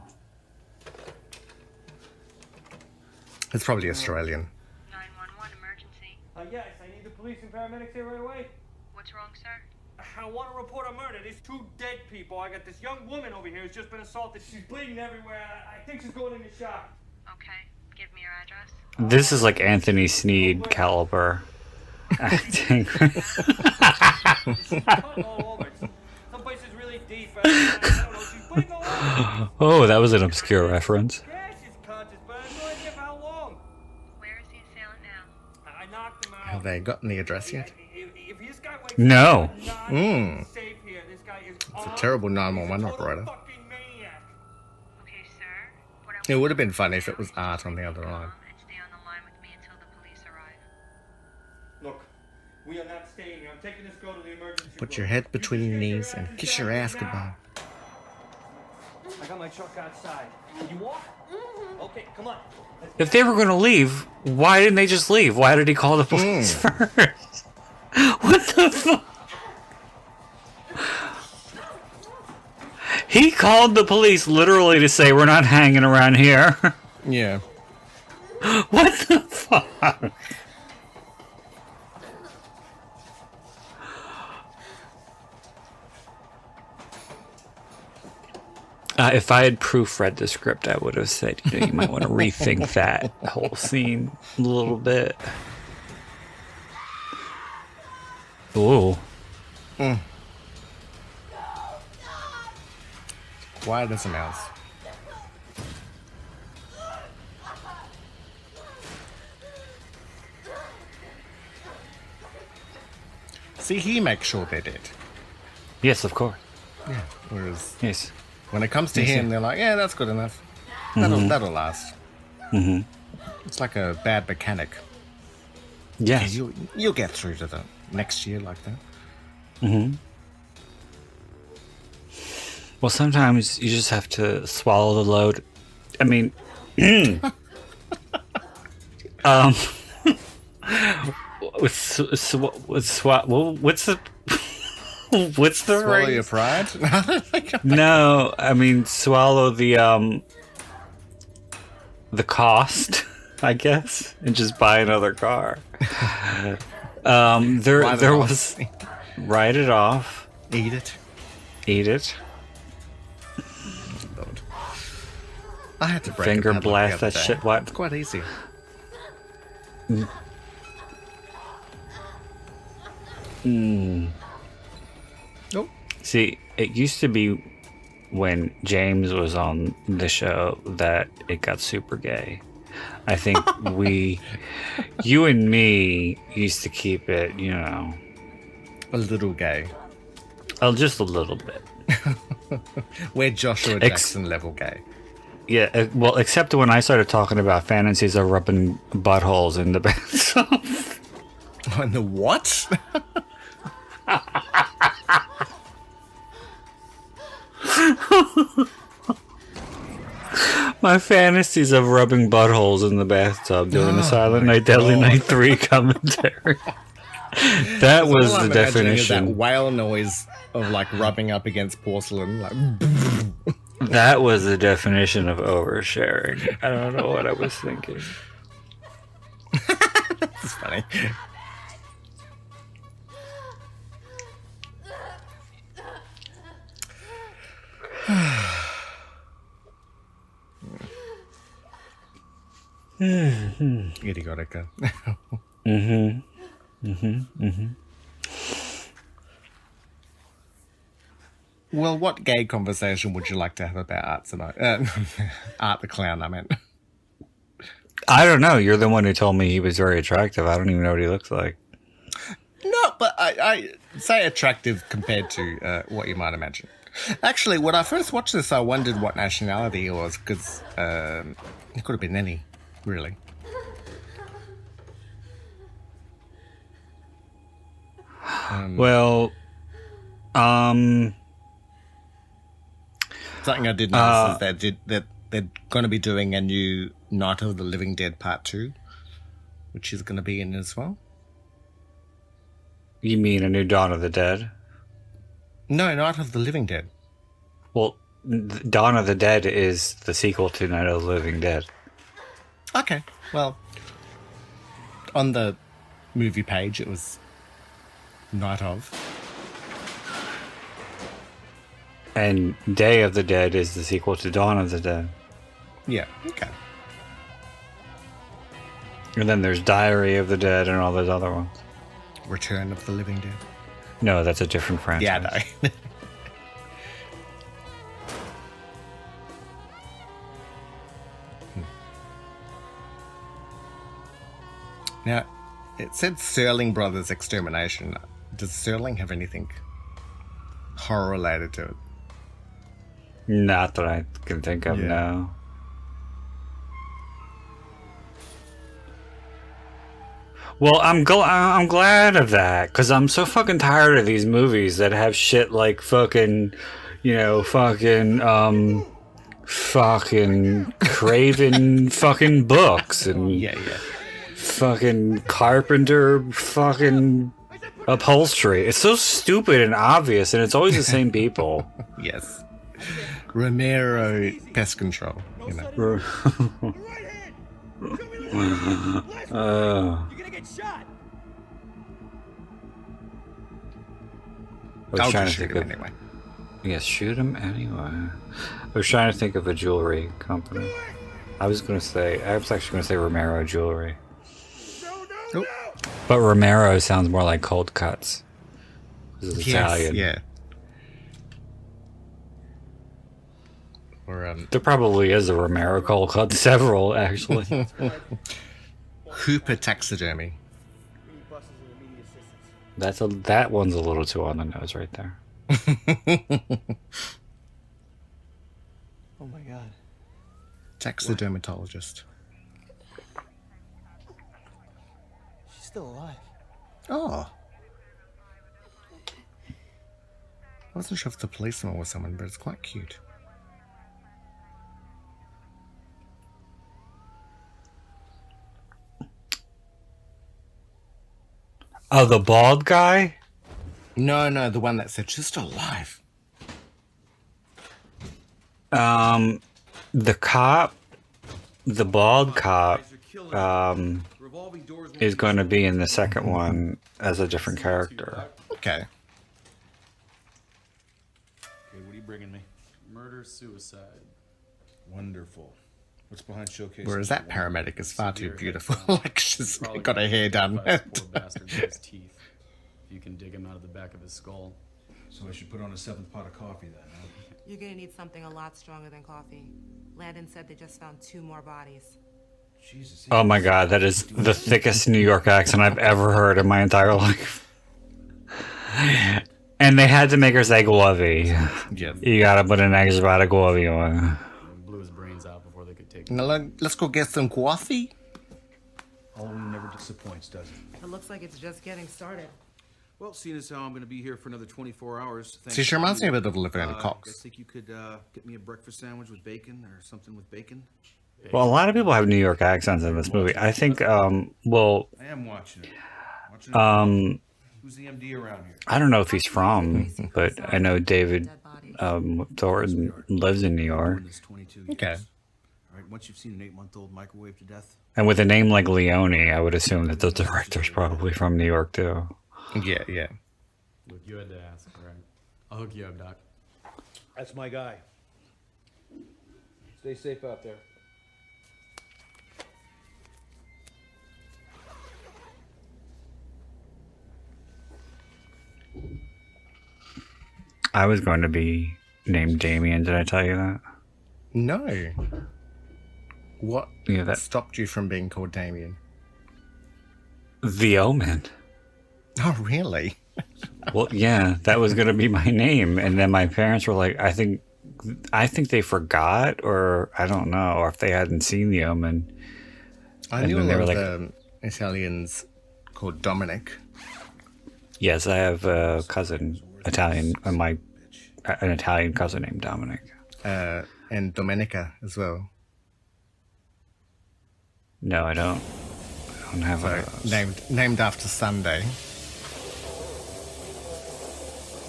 It's probably Australian. 911 emergency. Yes, I need the police and paramedics here right away. What's wrong, sir? I want to report a murder. There's 2 dead people. I got this young woman over here who's just been assaulted. She's bleeding everywhere. I think she's going into shock. Okay, give me your address. This is like Anthony Sneed caliber acting. All over. Some places really deep. I don't know. She's bleeding all over. Oh, that was an obscure reference. Yeah, she's conscious, but I have no idea for how long. Where is the assailant now? I knocked him out. Have they gotten the address yet? If this guy wakes No. up, not safe here. This guy is It's a terrible 911 operator. fucking maniac. Okay, sir. What I It would have been funny if it was Art on the other line. and stay on the line with me until the police arrive. Look, we are not staying here. I'm taking this girl to the emergency Put room. your head between your just get knees and asses kiss down your here ass now. goodbye. I got my truck outside. You walk? Okay, come on. If they were going to leave, why didn't they just leave? Why did he call the police first? What the fuck? He called the police literally to say, we're not hanging around here. Yeah. What the fuck? If I had proofread the script, I would have said, you might want to rethink that whole scene a little bit. Ooh. Quiet as a mouse. See, he makes sure they're dead. Yes, of course. Yeah. Whereas Yes. when it comes to Yes, him, yeah. they're like, yeah, that's good enough. That'll last. Mm-hmm. It's like a bad mechanic. Yeah, Yes. you'll get through to the next year like that. Mm-hmm. Well, sometimes you just have to swallow the load. I mean, what's the what's the Swallow your phrase? pride. No, I mean swallow the cost, I guess, and just buy another car. There was write it off, Eat it. eat it, Lord. I had to break finger a padlock blast the other that day. shit. What? It's quite easy. Oh, See, it used to be when James was on the show that it got super gay. I think you and me used to keep it, you know, a little gay. just a little bit. We're Joshua Jackson level gay. Yeah, well, except when I started talking about fantasies of rubbing buttholes in the bathtub. And the what? My fantasies of rubbing buttholes in the bathtub doing the Silent Night, Deadly Night 3 commentary. That was All the I'm imagining is that definition. whale noise of like rubbing up against porcelain. Like, That was the definition of oversharing. I don't know what I was thinking. it's funny. Idiotica. Well, what gay conversation would you like to have about Art tonight? Art the Clown, I meant. I don't know. You're the one who told me he was very attractive. I don't even know what he looks like. No, but I say attractive compared to what you might imagine. Actually, when I first watched this, I wondered what nationality he was, because it could have been any, really. Well, Something I did notice is that they're going to be doing a new Night of the Living Dead Part 2, which is going to be in as well. you mean a new Dawn of the Dead? No, Night of the Living Dead. Well, Dawn of the Dead is the sequel to Night of the Living Dead. Okay, well, on the movie page, it was Night of. And Day of the Dead is the sequel to Dawn of the Dead. Yeah, okay. And then there's Diary of the Dead and all those other ones. Return of the Living Dead. No, that's a different franchise. Yeah, no. Now, it said Serling Brothers Extermination. Does Serling have anything horror related to it? Not that I can think of, Yeah. no. Well, I'm glad of that, because I'm so fucking tired of these movies that have shit like fucking, you know, fucking Craven fucking books and Yeah. fucking Carpenter fucking upholstery. It's so stupid and obvious, and it's always the same people. Yes. Romero Pest Control, you know. Right hand! Shoot me left! You're gonna get shot! I was I'll trying just to shoot think him of anyway. Yes, shoot him anyway. I was trying to think of a jewelry company. I was actually gonna say Romero Jewelry. Oh. But Romero sounds more like Cold Cuts. This is Italian. Yeah. Or There probably is a Romero Cold Cut. Several, actually. Hooper Taxidermy. We need buses and immediate assistance. That one's a little too on the nose right there. Oh my god. Taxidermatologist. She's still alive. Oh. I wasn't sure if it's a policeman or someone, but it's quite cute. Oh, the bald guy? No, the one that said she's still alive. The cop, the bald cop, is going to be in the second one as a different character. Okay. Okay, what are you bringing me? Murder, suicide. Wonderful. What's behind showcase? Whereas that paramedic is far too beautiful. Like she's got her hair done. Poor bastard with his teeth. You can dig him out of the back of his skull. So I should put on a 7th pot of coffee then, huh? You're gonna need something a lot stronger than coffee. Landon said they just found 2 more bodies. Jesus. Oh my god, that is the thickest New York accent I've ever heard in my entire life. And they had to make her say Guavi. Yeah. You gotta put an extra bit of Guavi on. Blew his brains out before they could take Now, let's go get some coffee. Halloween never disappoints, does it? It looks like it's just getting started. Well, seeing as how I'm going to be here for another 24 hours... See, she reminds me a bit of Laverne I Cox. think you could get me a breakfast sandwich with bacon or something with bacon? Well, a lot of people have New York accents in this movie. I think, well... I am watching it. Who's the MD around here? I don't know if he's from, but I know David Thornton lives in New York. Okay. All right, once you've seen an 8-month-old microwave to death... And with a name like Leone, I would assume that the director's probably from New York, too. Yeah. Look, you had to ask, right? I'll hook you up, Doc. That's my guy. Stay safe out there. I was going to be named Damien, did I tell you that? No. What Yeah, that stopped you from being called Damien? The Omen. Oh, really? Well, yeah, that was going to be my name. And then my parents were like, I think they forgot, or I don't know, or if they hadn't seen The Omen. I knew a lot of Italians called Dominic. Yes, I have a cousin, Italian, an Italian cousin named Dominic. And Domenica as well. No, I don't have a... Named after Sunday.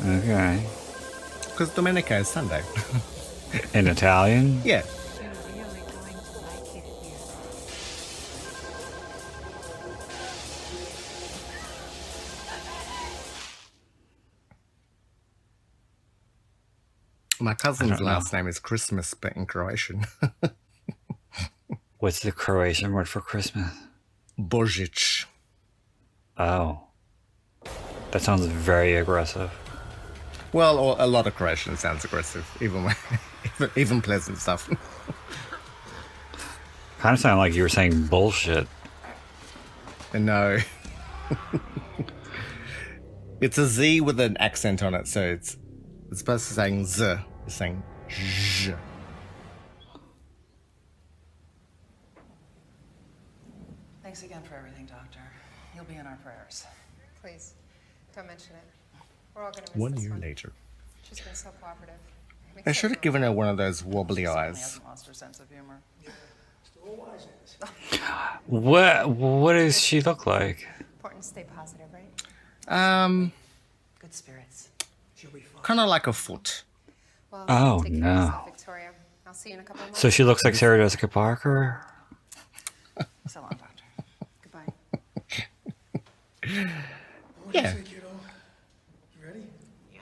Okay. Because Domenica is Sunday. In Italian? Yeah. My cousin's last name is Christmas, but in Croatian. What's the Croatian word for Christmas? Božić. Oh. That sounds very aggressive. Well, a lot of Croatian sounds aggressive, even pleasant stuff. Kind of sounded like you were saying bullshit. No. It's a Z with an accent on it, so it's supposed to saying Z. It's saying Z. Thanks again for everything, Doctor. You'll be in our prayers. Please, don't mention it. We're all gonna miss 1 this year one. later. She's been so cooperative. I should have given her one of those wobbly eyes. Hasn't lost her sense of humor. Still a wise ass. What does she look like? Important to stay positive, right? Good spirits. She'll be fine. Kind of like a foot. Well, Oh, take care of no. yourself, Victoria. I'll see you in a couple of months. So she looks like Sarah Jessica Parker? So long, Doctor. Goodbye. What do you Yeah. say, kiddo? You ready? Yeah.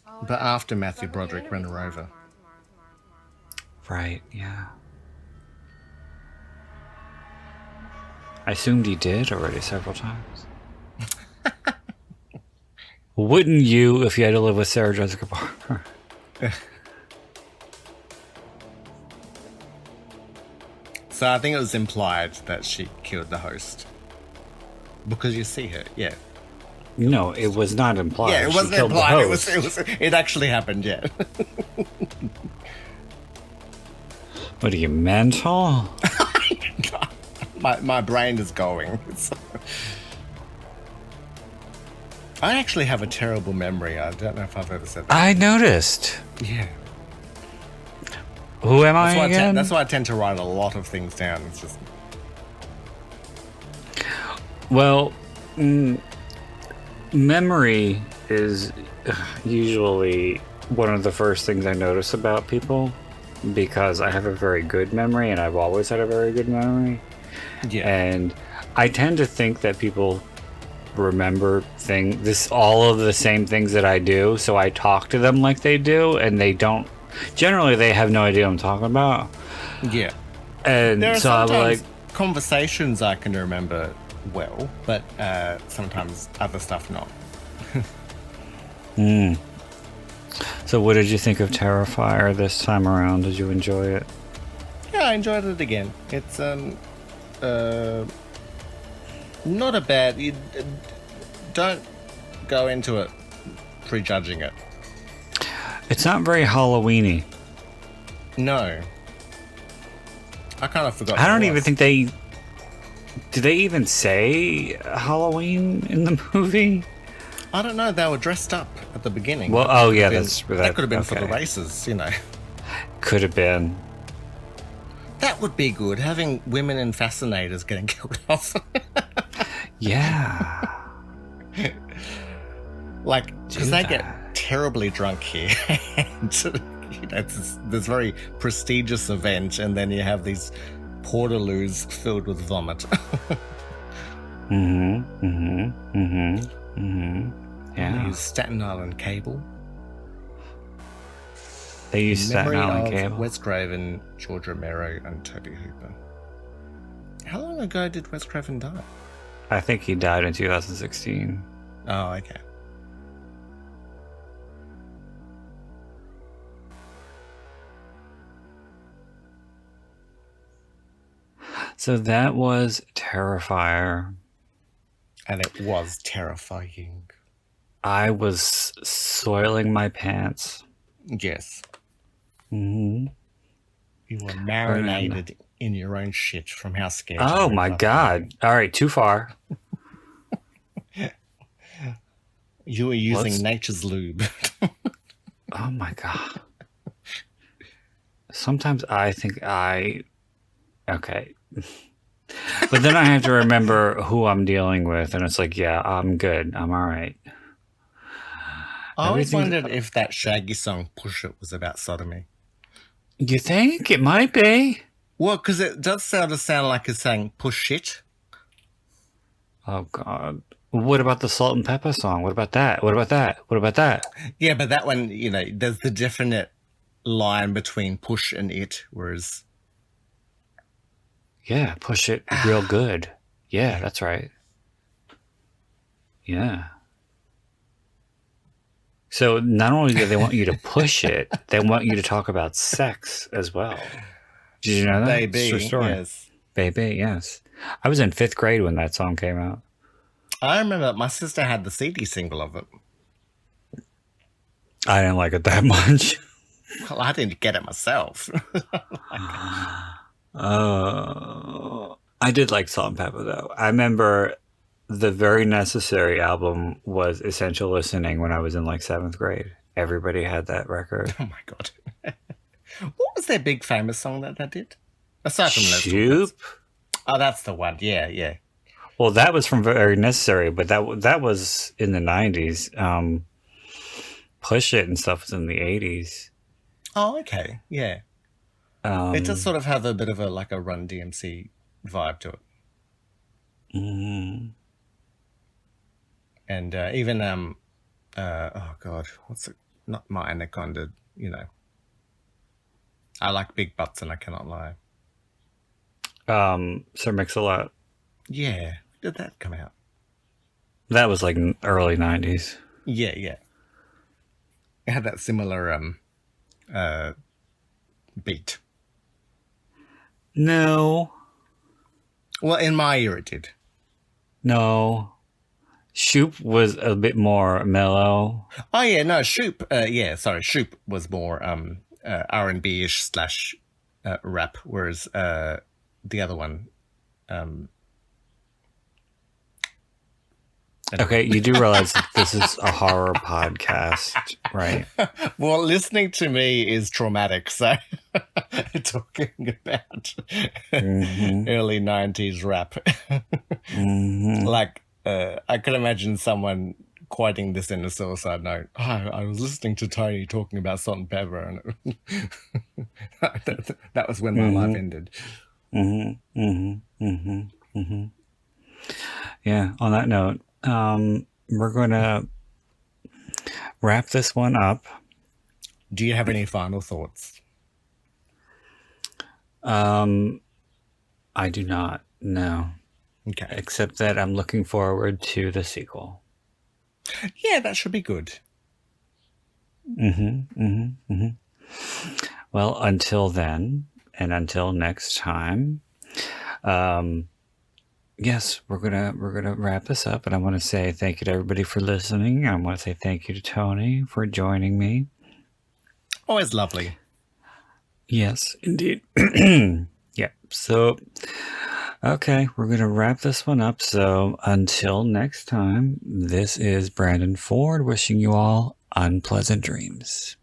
Oh, But yeah. after Matthew Remember your Broderick ran interview her tomorrow. over. Right, yeah. I assumed he did already several times. Wouldn't you if you had to live with Sarah Jessica Parker? So I think it was implied that she killed the host. Because you see her, yeah. No, it was not implied. Yeah, it She wasn't killed the implied. host. It actually happened. Yeah. What are you, mental? My brain is going. I actually have a terrible memory. I don't know if I've ever said that. I noticed. Yeah. Who am I again? That's why I tend to write a lot of things down. It's just. Well, memory is usually one of the first things I notice about people because I have a very good memory and I've always had a very good memory. Yeah. And I tend to think that people remember all of the same things that I do, so I talk to them like they do, and they don't. Generally, they have no idea what I'm talking about. Yeah. And there are so I'm sometimes like, conversations I can remember well, but sometimes other stuff not. So what did you think of Terrifier this time around? Did you enjoy it? Yeah, I enjoyed it again. It's not a bad. You don't go into it prejudging it. It's not very Halloween-y. No. I kind of forgot. I don't even think they... Do they even say Halloween in the movie? I don't know. They were dressed up at the beginning. Well, that could have been for the okay. races, you know. Could have been. That would be good, having women in fascinators getting killed off. Yeah. Like, because they get terribly drunk here. And, you know, it's this very prestigious event, and then you have these portaloos filled with vomit. Yeah. They use Staten Island cable. They use Staten Island cable. Wes Craven, George Romero, and Toby Hooper. How long ago did Wes Craven die? I think he died in 2016. Oh, okay. So that was Terrifier. And it was terrifying. I was soiling my pants. Yes. Mm-hmm. You were marinated in your own shit from how scared Oh you my were. god. All right, too far. You were using nature's lube. Oh my god. Sometimes I think okay. But then I have to remember who I'm dealing with, and it's like, yeah, I'm good. I'm all right. I always wondered if that Shaggy song, Push It, was about sodomy. You think? It might be. Well, because it does sound like it's saying push it. Oh, God. What about the Salt and Pepper song? What about that? What about that? What about that? Yeah, but that one, you know, there's the definite line between push and it, whereas... Yeah, push it real good. Yeah, that's right. Yeah. So not only do they want you to push it, they want you to talk about sex as well. Did you know that? Baby, True story. yes. Baby, yes. I was in 5th grade when that song came out. I remember my sister had the CD single of it. I didn't like it that much. Well, I didn't get it myself. I did like Salt and Pepper, though. I remember the Very Necessary album was essential listening when I was in like 7th grade. Everybody had that record. Oh, my God. What was their big famous song that they did? Aside from those Shoop? Oh, that's the one. Yeah, yeah. Well, that was from Very Necessary, but that was in the 90s. Push It and stuff was in the 80s. Oh, okay. Yeah. It does sort of have a bit of a Run DMC vibe to it. Mm-hmm. And even oh God, what's it? Not My Anaconda, you know. I like big butts and I cannot lie. Sir Mix-a-Lot. Yeah, when did that come out? That was like early 90s. Yeah, yeah. It had that similar beat. No. Well, in my ear it did. No. Shoop was a bit more mellow. Oh yeah, no, Shoop. Shoop was more R&B ish slash rap, whereas the other one. Okay, you do realize that this is a horror podcast, right? Well, listening to me is traumatic, so talking about early 90s rap. Like, I could imagine someone quoting this in a suicide note. Oh, I was listening to Tony talking about salt and pepper, and that was when my life ended. Yeah, on that note, we're going to wrap this one up. Do you have any final thoughts? I do not, no. Okay. Except that I'm looking forward to the sequel. Yeah, that should be good. Well, until then, and until next time, yes, we're gonna wrap this up, and I want to say thank you to everybody for listening. I want to say thank you to Tony for joining me. Always lovely. Yes, indeed. Yeah. So, okay, we're gonna wrap this one up. So until next time, this is Brandon Ford wishing you all unpleasant dreams.